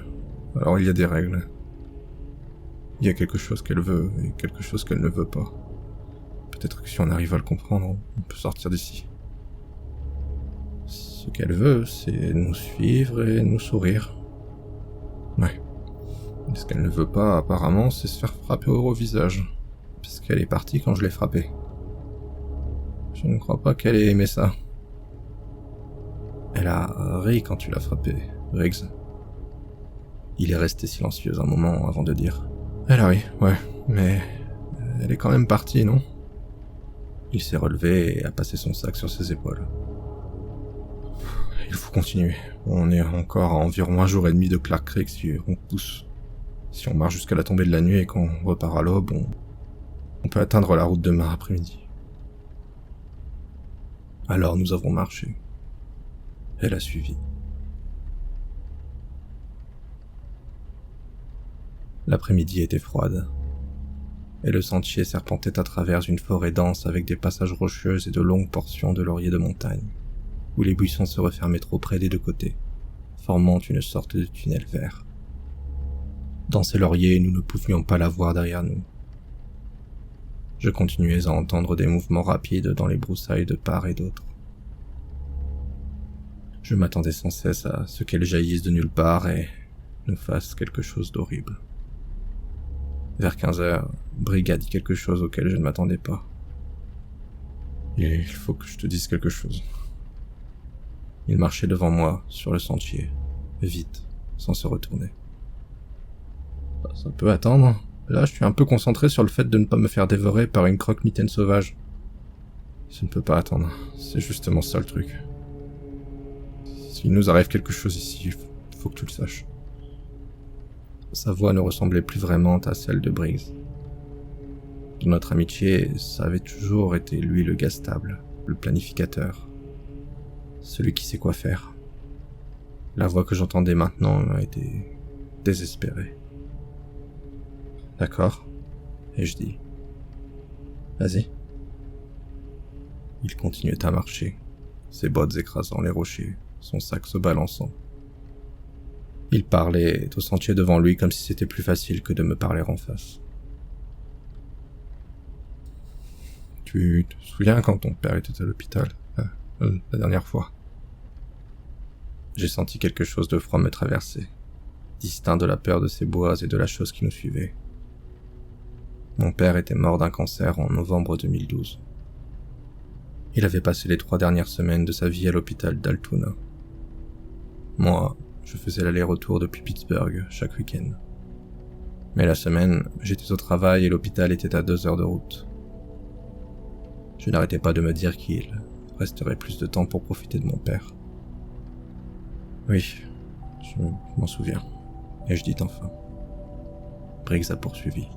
alors il y a des règles. Il y a quelque chose qu'elle veut et quelque chose qu'elle ne veut pas. Peut-être que si on arrive à le comprendre, on peut sortir d'ici. Ce qu'elle veut, c'est nous suivre et nous sourire. Ouais. Et ce qu'elle ne veut pas, apparemment, c'est se faire frapper au visage. Parce qu'elle est partie quand je l'ai frappée. Je ne crois pas qu'elle ait aimé ça. Elle a ri quand tu l'as frappée, Briggs. Il est resté silencieux un moment avant de dire « Elle a ri, ouais, mais elle est quand même partie, non ?» Il s'est relevé et a passé son sac sur ses épaules. Il faut continuer. On est encore à environ 1 jour et demi de Clark Creek si on pousse. Si on marche jusqu'à la tombée de la nuit et qu'on repart à l'aube, on peut atteindre la route demain après-midi. Alors nous avons marché. Elle a suivi. L'après-midi était froide, et le sentier serpentait à travers une forêt dense avec des passages rocheux et de longues portions de lauriers de montagne, où les buissons se refermaient trop près des 2 côtés, formant une sorte de tunnel vert. Dans ces lauriers, nous ne pouvions pas la voir derrière nous. Je continuais à entendre des mouvements rapides dans les broussailles de part et d'autre. Je m'attendais sans cesse à ce qu'elle jaillisse de nulle part et nous fasse quelque chose d'horrible. Vers 15 heures, Briggs a dit quelque chose auquel je ne m'attendais pas. Et il faut que je te dise quelque chose. Il marchait devant moi, sur le sentier, vite, sans se retourner. Ça peut attendre. Là, je suis un peu concentré sur le fait de ne pas me faire dévorer par une croque-mitaine sauvage. Ça ne peut pas attendre. C'est justement ça le truc. S'il nous arrive quelque chose ici, il faut que tu le saches. Sa voix ne ressemblait plus vraiment à celle de Briggs. Dans notre amitié, ça avait toujours été lui le gars stable, le planificateur. Celui qui sait quoi faire. La voix que j'entendais maintenant était désespérée. D'accord, ai-je dit. Vas-y. Il continuait à marcher, ses bottes écrasant les rochers, son sac se balançant. Il parlait au sentier devant lui comme si c'était plus facile que de me parler en face. Tu te souviens quand ton père était à l'hôpital, la dernière fois ? J'ai senti quelque chose de froid me traverser, distinct de la peur de ces bois et de la chose qui nous suivait. Mon père était mort d'un cancer en novembre 2012. Il avait passé les 3 dernières semaines de sa vie à l'hôpital d'Altoona. Moi, je faisais l'aller-retour depuis Pittsburgh chaque week-end. Mais la semaine, j'étais au travail et l'hôpital était à 2 heures de route. Je n'arrêtais pas de me dire qu'il resterait plus de temps pour profiter de mon père. Oui, je m'en souviens, ai-je dit enfin. Briggs a poursuivi.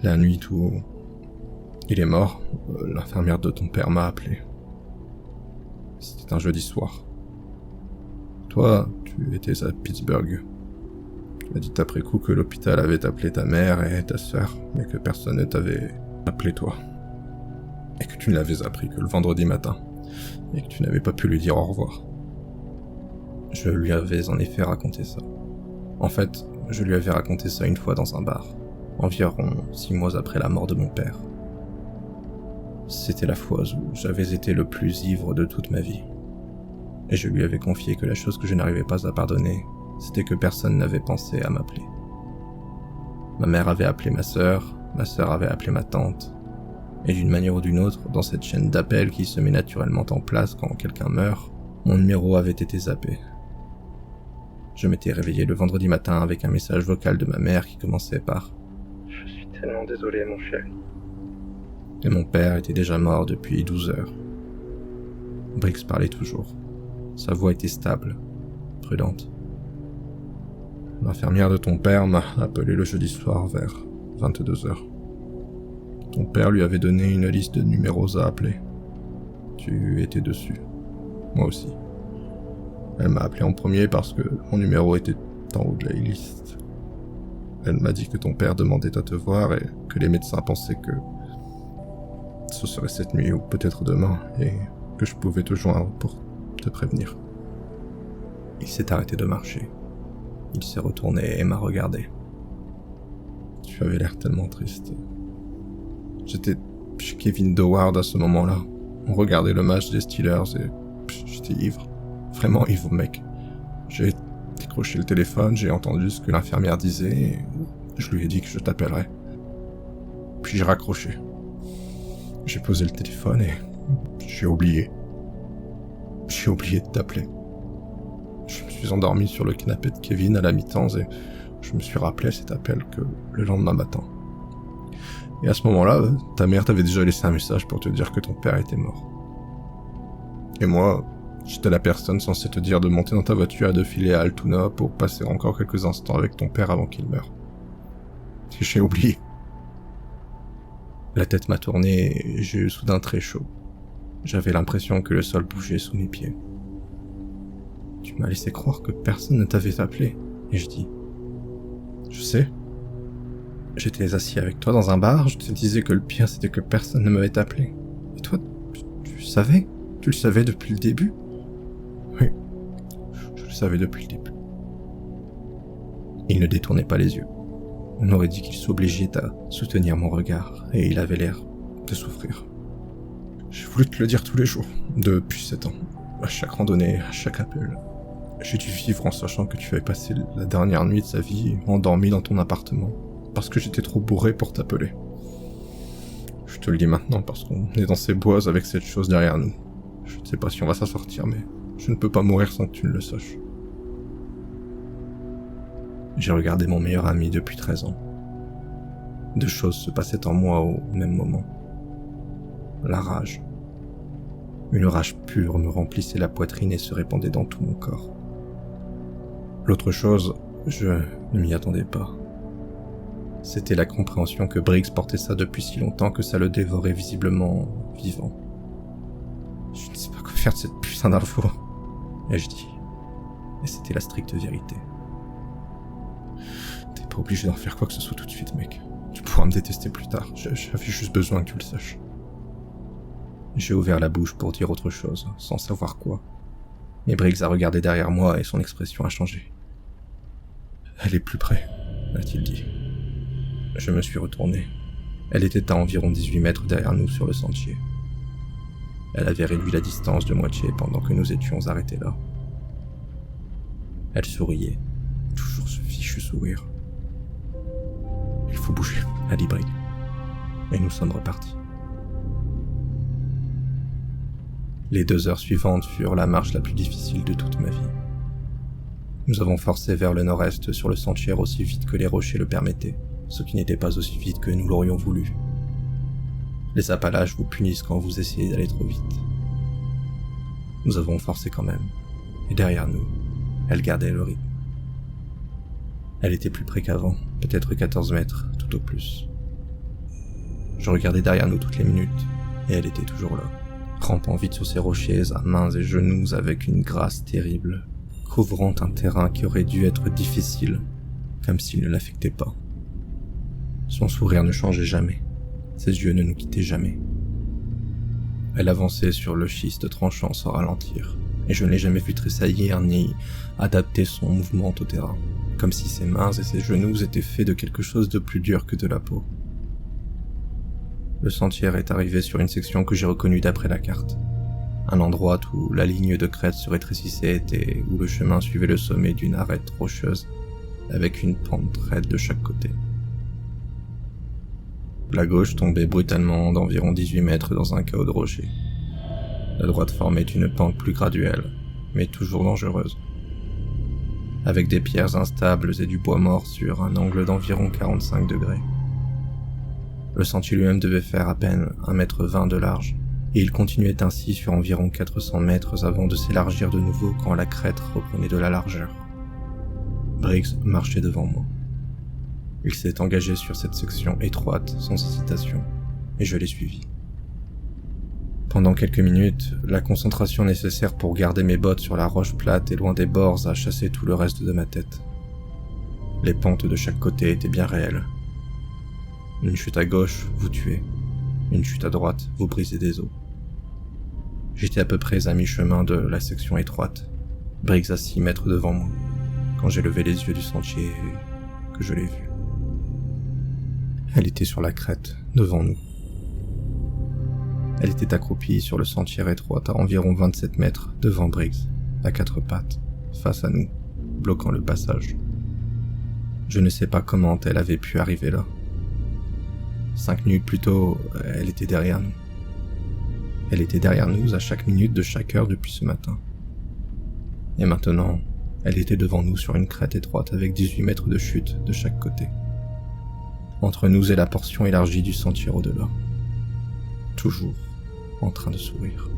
La nuit où il est mort, l'infirmière de ton père m'a appelé. C'était un jeudi soir. Toi, tu étais à Pittsburgh. Tu m'as dit après coup que l'hôpital avait appelé ta mère et ta sœur, mais que personne ne t'avait appelé toi. Et que tu ne l'avais appris que le vendredi matin, et que tu n'avais pas pu lui dire au revoir. Je lui avais en effet raconté ça. En fait, je lui avais raconté ça une fois dans un bar, environ 6 mois après la mort de mon père. C'était la fois où j'avais été le plus ivre de toute ma vie. Et je lui avais confié que la chose que je n'arrivais pas à pardonner, c'était que personne n'avait pensé à m'appeler. Ma mère avait appelé ma sœur avait appelé ma tante, et d'une manière ou d'une autre, dans cette chaîne d'appels qui se met naturellement en place quand quelqu'un meurt, mon numéro avait été zappé. Je m'étais réveillé le vendredi matin avec un message vocal de ma mère qui commençait par « Je suis tellement désolé, mon chéri. » Et mon père était déjà mort depuis 12 heures. Briggs parlait toujours. Sa voix était stable, prudente. L'infirmière de ton père m'a appelé le jeudi soir vers 22 heures. Ton père lui avait donné une liste de numéros à appeler. Tu étais dessus. Moi aussi. Elle m'a appelé en premier parce que mon numéro était en haut de la liste. Elle m'a dit que ton père demandait à te voir et que les médecins pensaient que ce serait cette nuit ou peut-être demain et que je pouvais te joindre pour te prévenir. Il s'est arrêté de marcher. Il s'est retourné et m'a regardé. Tu avais l'air tellement triste. J'étais chez Kevin Doward à ce moment-là. On regardait le match des Steelers et j'étais ivre. Vraiment ivre, mec. J'ai décroché le téléphone, j'ai entendu ce que l'infirmière disait et je lui ai dit que je t'appellerais. Puis j'ai raccroché. J'ai posé le téléphone et j'ai oublié. J'ai oublié de t'appeler. Je me suis endormi sur le canapé de Kevin à la mi-temps et je me suis rappelé cet appel que le lendemain matin. Et à ce moment-là, ta mère t'avait déjà laissé un message pour te dire que ton père était mort. Et moi, j'étais la personne censée te dire de monter dans ta voiture et de filer à Altoona pour passer encore quelques instants avec ton père avant qu'il meure. Et j'ai oublié. La tête m'a tourné et j'ai eu soudain très chaud. J'avais l'impression que le sol bougeait sous mes pieds. Tu m'as laissé croire que personne ne t'avait appelé. Et je dis, je sais. J'étais assis avec toi dans un bar, je te disais que le pire c'était que personne ne m'avait appelé. Et toi, tu savais? Tu le savais depuis le début? Oui, je le savais depuis le début. Il ne détournait pas les yeux. On aurait dit qu'il s'obligeait à soutenir mon regard, et il avait l'air de souffrir. J'ai voulu te le dire tous les jours, depuis 7 ans, à chaque randonnée, à chaque appel. J'ai dû vivre en sachant que tu avais passé la dernière nuit de sa vie endormi dans ton appartement, parce que j'étais trop bourré pour t'appeler. Je te le dis maintenant parce qu'on est dans ces bois avec cette chose derrière nous. Je ne sais pas si on va s'en sortir, mais je ne peux pas mourir sans que tu ne le saches. J'ai regardé mon meilleur ami depuis 13 ans. 2 choses se passaient en moi au même moment. La rage. Une rage pure me remplissait la poitrine et se répandait dans tout mon corps. L'autre chose, je ne m'y attendais pas. C'était la compréhension que Briggs portait ça depuis si longtemps que ça le dévorait visiblement vivant. Je ne sais pas quoi faire de cette putain d'info, ai-je dit. Et c'était la stricte vérité. T'es pas obligé d'en faire quoi que ce soit tout de suite, mec. Tu pourras me détester plus tard, j'avais juste besoin que tu le saches. J'ai ouvert la bouche pour dire autre chose, sans savoir quoi. Mais Briggs a regardé derrière moi et son expression a changé. Elle est plus près, a-t-il dit. Je me suis retourné. Elle était à environ 18 mètres derrière nous sur le sentier. Elle avait réduit la distance de moitié pendant que nous étions arrêtés là. Elle souriait, toujours ce fichu sourire. Il faut bouger, a dit Briggs. Et nous sommes repartis. Les 2 heures suivantes furent la marche la plus difficile de toute ma vie. Nous avons forcé vers le nord-est sur le sentier aussi vite que les rochers le permettaient, ce qui n'était pas aussi vite que nous l'aurions voulu. Les Appalaches vous punissent quand vous essayez d'aller trop vite. Nous avons forcé quand même, et derrière nous, elle gardait le rythme. Elle était plus près qu'avant, peut-être 14 mètres, tout au plus. Je regardais derrière nous toutes les minutes, et elle était toujours là, rampant vite sur ses rochers à mains et genoux avec une grâce terrible, couvrant un terrain qui aurait dû être difficile, comme s'il ne l'affectait pas. Son sourire ne changeait jamais, ses yeux ne nous quittaient jamais. Elle avançait sur le schiste tranchant sans ralentir, et je ne l'ai jamais vu tressaillir ni adapter son mouvement au terrain, comme si ses mains et ses genoux étaient faits de quelque chose de plus dur que de la peau. Le sentier est arrivé sur une section que j'ai reconnue d'après la carte. Un endroit où la ligne de crête se rétrécissait et où le chemin suivait le sommet d'une arête rocheuse, avec une pente raide de chaque côté. La gauche tombait brutalement d'environ 18 mètres dans un chaos de rochers. La droite formait une pente plus graduelle, mais toujours dangereuse, avec des pierres instables et du bois mort sur un angle d'environ 45 degrés. Le sentier lui-même devait faire à peine 1,20 m de large, et il continuait ainsi sur environ 400 mètres avant de s'élargir de nouveau quand la crête reprenait de la largeur. Briggs marchait devant moi. Il s'est engagé sur cette section étroite sans hésitation, et je l'ai suivi. Pendant quelques minutes, la concentration nécessaire pour garder mes bottes sur la roche plate et loin des bords a chassé tout le reste de ma tête. Les pentes de chaque côté étaient bien réelles. Une chute à gauche, vous tuez. Une chute à droite, vous brisez des os. J'étais à peu près à mi-chemin de la section étroite, Briggs à 6 mètres devant moi, quand j'ai levé les yeux du sentier et que je l'ai vue. Elle était sur la crête, devant nous. Elle était accroupie sur le sentier étroit à environ 27 mètres devant Briggs, à 4 pattes, face à nous, bloquant le passage. Je ne sais pas comment elle avait pu arriver là. 5 minutes plus tôt, elle était derrière nous. Elle était derrière nous à chaque minute de chaque heure depuis ce matin. Et maintenant, elle était devant nous sur une crête étroite avec 18 mètres de chute de chaque côté. Entre nous et la portion élargie du sentier au-delà. Toujours en train de sourire.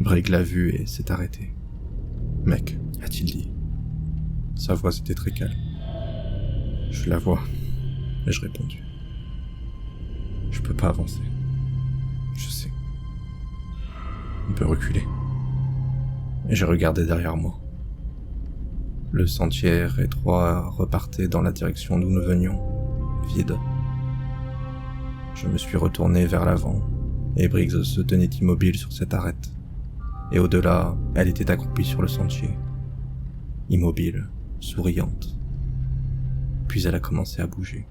Briggs l'a vue et s'est arrêté. « Mec, » a-t-il dit. Sa voix était très calme. « Je la vois. » ai-je répondu. « Je peux pas avancer. Je sais. On peut reculer. » Et j'ai regardé derrière moi. Le sentier étroit repartait dans la direction d'où nous venions, vide. Je me suis retourné vers l'avant, et Briggs se tenait immobile sur cette arête. Et au-delà, elle était accroupie sur le sentier, immobile, souriante. Puis elle a commencé à bouger.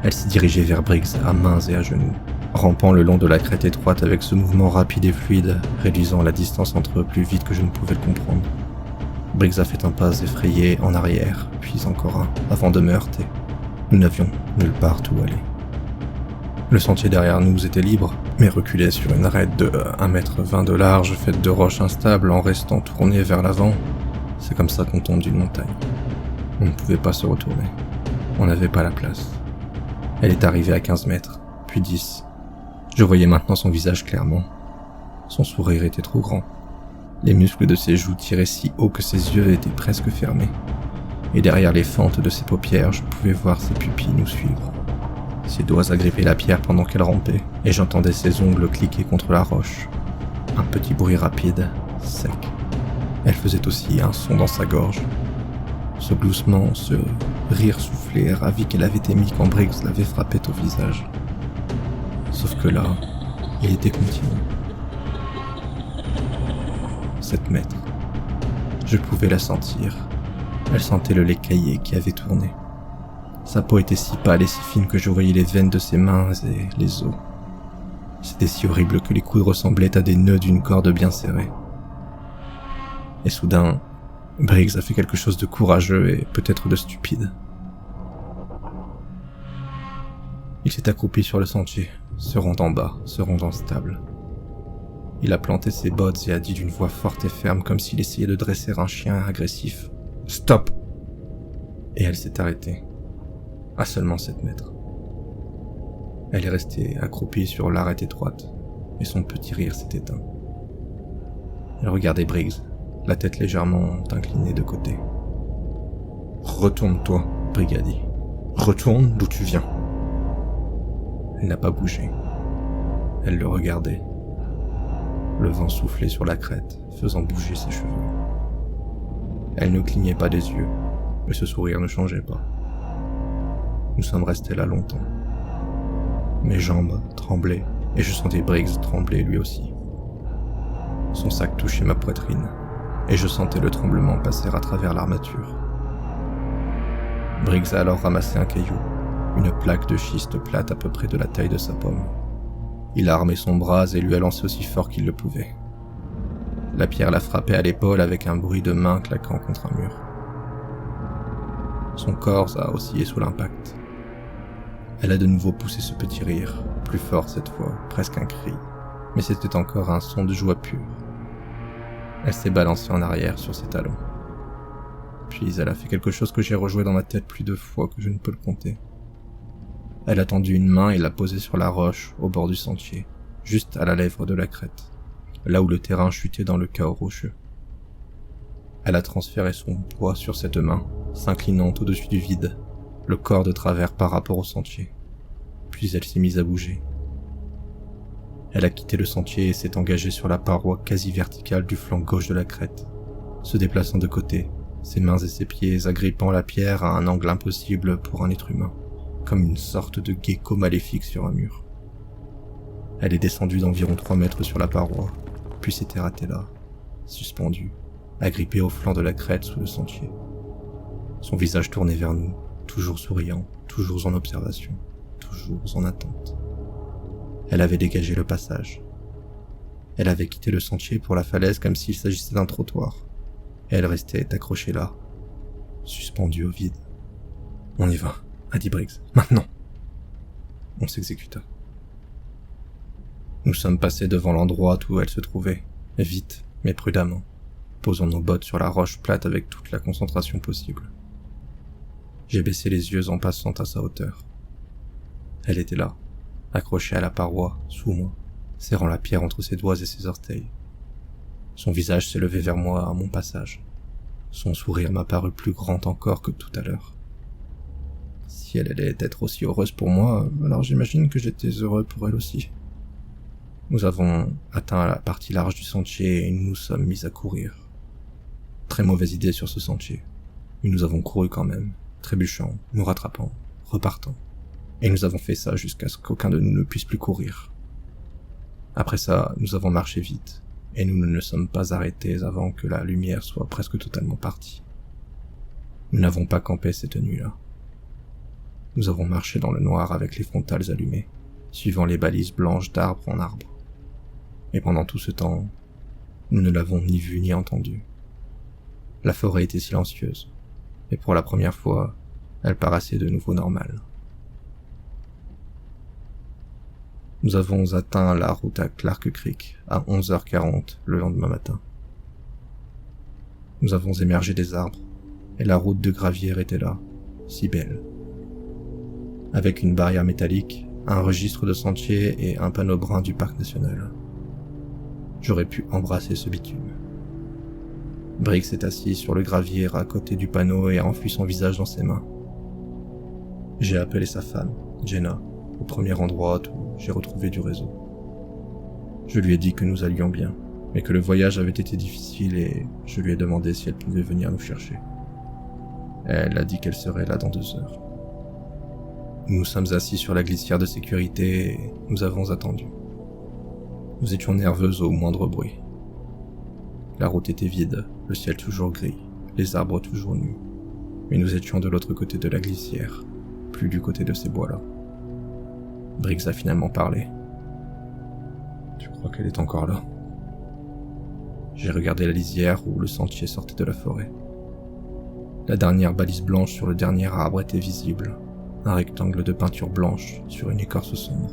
Elle s'est dirigée vers Briggs à mains et à genoux, rampant le long de la crête étroite avec ce mouvement rapide et fluide, réduisant la distance entre eux plus vite que je ne pouvais le comprendre. Briggs a fait un pas effrayé en arrière, puis encore un, avant de me heurter. Nous n'avions nulle part où aller. Le sentier derrière nous était libre, mais reculait sur une arête de 1,20 m de large, faite de roches instables en restant tourné vers l'avant. C'est comme ça qu'on tombe d'une montagne. On ne pouvait pas se retourner. On n'avait pas la place. Elle est arrivée à 15 mètres, puis 10. Je voyais maintenant son visage clairement. Son sourire était trop grand. Les muscles de ses joues tiraient si haut que ses yeux étaient presque fermés. Et derrière les fentes de ses paupières, je pouvais voir ses pupilles nous suivre. Ses doigts agrippaient la pierre pendant qu'elle rampait, et j'entendais ses ongles cliquer contre la roche. Un petit bruit rapide, sec. Elle faisait aussi un son dans sa gorge. Ce gloussement, ce rire soufflé, ravi qu'elle avait émis quand Briggs l'avait frappée au visage. Sauf que là, il était continu. 7 mètres. Je pouvais la sentir. Elle sentait le lait caillé qui avait tourné. Sa peau était si pâle et si fine que je voyais les veines de ses mains et les os. C'était si horrible que les coudes ressemblaient à des nœuds d'une corde bien serrée. Et soudain, Briggs a fait quelque chose de courageux et peut-être de stupide. Il s'est accroupi sur le sentier, se rendant bas, se rendant stable. Il a planté ses bottes et a dit d'une voix forte et ferme comme s'il essayait de dresser un chien agressif. « Stop !» Et elle s'est arrêtée, à seulement 7 mètres. Elle est restée accroupie sur l'arête étroite, et son petit rire s'est éteint. Elle regardait Briggs, la tête légèrement inclinée de côté. « Retourne-toi, Briggs a dit. Retourne d'où tu viens. » Elle n'a pas bougé. Elle le regardait. Le vent soufflait sur la crête, faisant bouger ses cheveux. Elle ne clignait pas des yeux, mais ce sourire ne changeait pas. Nous sommes restés là longtemps. Mes jambes tremblaient, et je sentais Briggs trembler lui aussi. Son sac touchait ma poitrine, et je sentais le tremblement passer à travers l'armature. Briggs a alors ramassé un caillou, une plaque de schiste plate à peu près de la taille de sa pomme. Il a armé son bras et lui a lancé aussi fort qu'il le pouvait. La pierre l'a frappé à l'épaule avec un bruit de main claquant contre un mur. Son corps a oscillé sous l'impact. Elle a de nouveau poussé ce petit rire, plus fort cette fois, presque un cri, mais c'était encore un son de joie pure. Elle s'est balancée en arrière sur ses talons. Puis elle a fait quelque chose que j'ai rejoué dans ma tête plus de fois que je ne peux le compter. Elle a tendu une main et l'a posée sur la roche au bord du sentier, juste à la lèvre de la crête, là où le terrain chutait dans le chaos rocheux. Elle a transféré son poids sur cette main, s'inclinant au-dessus du vide, le corps de travers par rapport au sentier. Puis elle s'est mise à bouger. Elle a quitté le sentier et s'est engagée sur la paroi quasi verticale du flanc gauche de la crête, se déplaçant de côté, ses mains et ses pieds agrippant la pierre à un angle impossible pour un être humain, comme une sorte de gecko maléfique sur un mur. Elle est descendue d'environ 3 mètres sur la paroi, puis s'est arrêtée là, suspendue, agrippée au flanc de la crête sous le sentier. Son visage tourné vers nous, toujours souriant, toujours en observation, toujours en attente. Elle avait dégagé le passage. Elle avait quitté le sentier pour la falaise comme s'il s'agissait d'un trottoir. Et elle restait accrochée là, suspendue au vide. « On y va », a dit Briggs. « Maintenant !» On s'exécuta. Nous sommes passés devant l'endroit où elle se trouvait, vite mais prudemment, posant nos bottes sur la roche plate avec toute la concentration possible. J'ai baissé les yeux en passant à sa hauteur. Elle était là, accrochée à la paroi, sous moi, serrant la pierre entre ses doigts et ses orteils. Son visage s'est levé vers moi à mon passage. Son sourire m'a paru plus grand encore que tout à l'heure. Si elle allait être aussi heureuse pour moi, alors j'imagine que j'étais heureux pour elle aussi. Nous avons atteint la partie large du sentier et nous nous sommes mis à courir. Très mauvaise idée sur ce sentier, mais nous avons couru quand même, trébuchant, nous rattrapant, repartant. Et nous avons fait ça jusqu'à ce qu'aucun de nous ne puisse plus courir. Après ça, nous avons marché vite, et nous ne nous sommes pas arrêtés avant que la lumière soit presque totalement partie. Nous n'avons pas campé cette nuit-là. Nous avons marché dans le noir avec les frontales allumées, suivant les balises blanches d'arbre en arbre. Et pendant tout ce temps, nous ne l'avons ni vu ni entendu. La forêt était silencieuse, et pour la première fois, elle paraissait de nouveau normale. Nous avons atteint la route à Clark Creek à 11h40 le lendemain matin. Nous avons émergé des arbres, et la route de gravière était là, si belle. Avec une barrière métallique, un registre de sentier et un panneau brun du parc national. J'aurais pu embrasser ce bitume. Briggs s'est assis sur le gravier à côté du panneau et a enfui son visage dans ses mains. J'ai appelé sa femme, Jenna, au premier endroit où j'ai retrouvé du réseau. Je lui ai dit que nous allions bien, mais que le voyage avait été difficile et je lui ai demandé si elle pouvait venir nous chercher. Elle a dit qu'elle serait là dans 2 heures. Nous nous sommes assis sur la glissière de sécurité et nous avons attendu. Nous étions nerveuses au moindre bruit. La route était vide, le ciel toujours gris, les arbres toujours nus. Mais nous étions de l'autre côté de la glissière, plus du côté de ces bois-là. Briggs a finalement parlé. « Tu crois qu'elle est encore là ?» J'ai regardé la lisière où le sentier sortait de la forêt. La dernière balise blanche sur le dernier arbre était visible, un rectangle de peinture blanche sur une écorce sombre.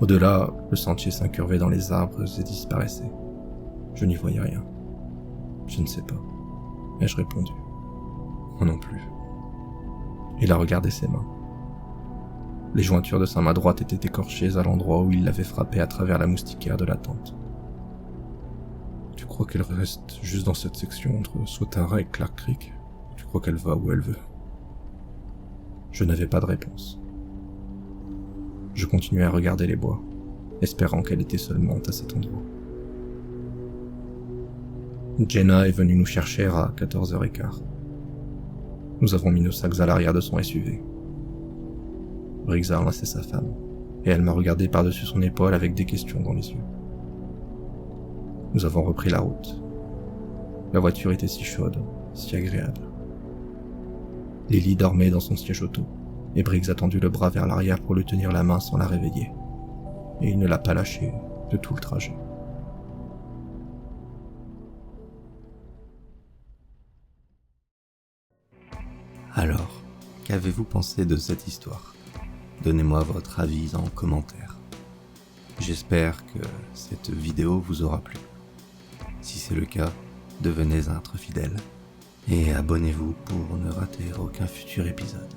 Au-delà, le sentier s'incurvait dans les arbres et disparaissait. Je n'y voyais rien. Je ne sais pas. Ai-je répondu ? Moi non plus. Il a regardé ses mains. Les jointures de sa main droite étaient écorchées à l'endroit où il l'avait frappée à travers la moustiquaire de la tente. Tu crois qu'elle reste juste dans cette section entre Swatara et Clark Creek ? Tu crois qu'elle va où elle veut ? Je n'avais pas de réponse. Je continuais à regarder les bois, espérant qu'elle était seulement à cet endroit. Jenna est venue nous chercher à 14h15. Nous avons mis nos sacs à l'arrière de son SUV. Briggs a enlacé sa femme, et elle m'a regardé par-dessus son épaule avec des questions dans les yeux. Nous avons repris la route. La voiture était si chaude, si agréable. Lily dormait dans son siège auto, et Briggs a tendu le bras vers l'arrière pour lui tenir la main sans la réveiller. Et il ne l'a pas lâchée de tout le trajet. Alors, qu'avez-vous pensé de cette histoire ? Donnez-moi votre avis en commentaire. J'espère que cette vidéo vous aura plu. Si c'est le cas, devenez un fidèle et abonnez-vous pour ne rater aucun futur épisode.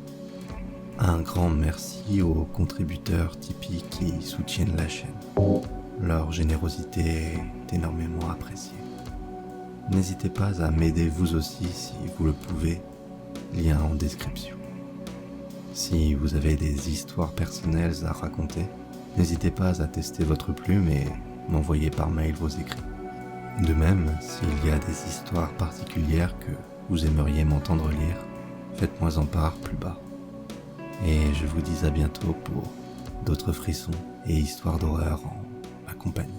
Un grand merci aux contributeurs Tipeee qui soutiennent la chaîne. Leur générosité est énormément appréciée. N'hésitez pas à m'aider vous aussi si vous le pouvez, lien en description. Si vous avez des histoires personnelles à raconter, n'hésitez pas à tester votre plume et m'envoyer par mail vos écrits. De même, s'il y a des histoires particulières que vous aimeriez m'entendre lire, faites-moi en part plus bas. Et je vous dis à bientôt pour d'autres frissons et histoires d'horreur en ma compagnie.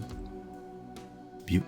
Biou.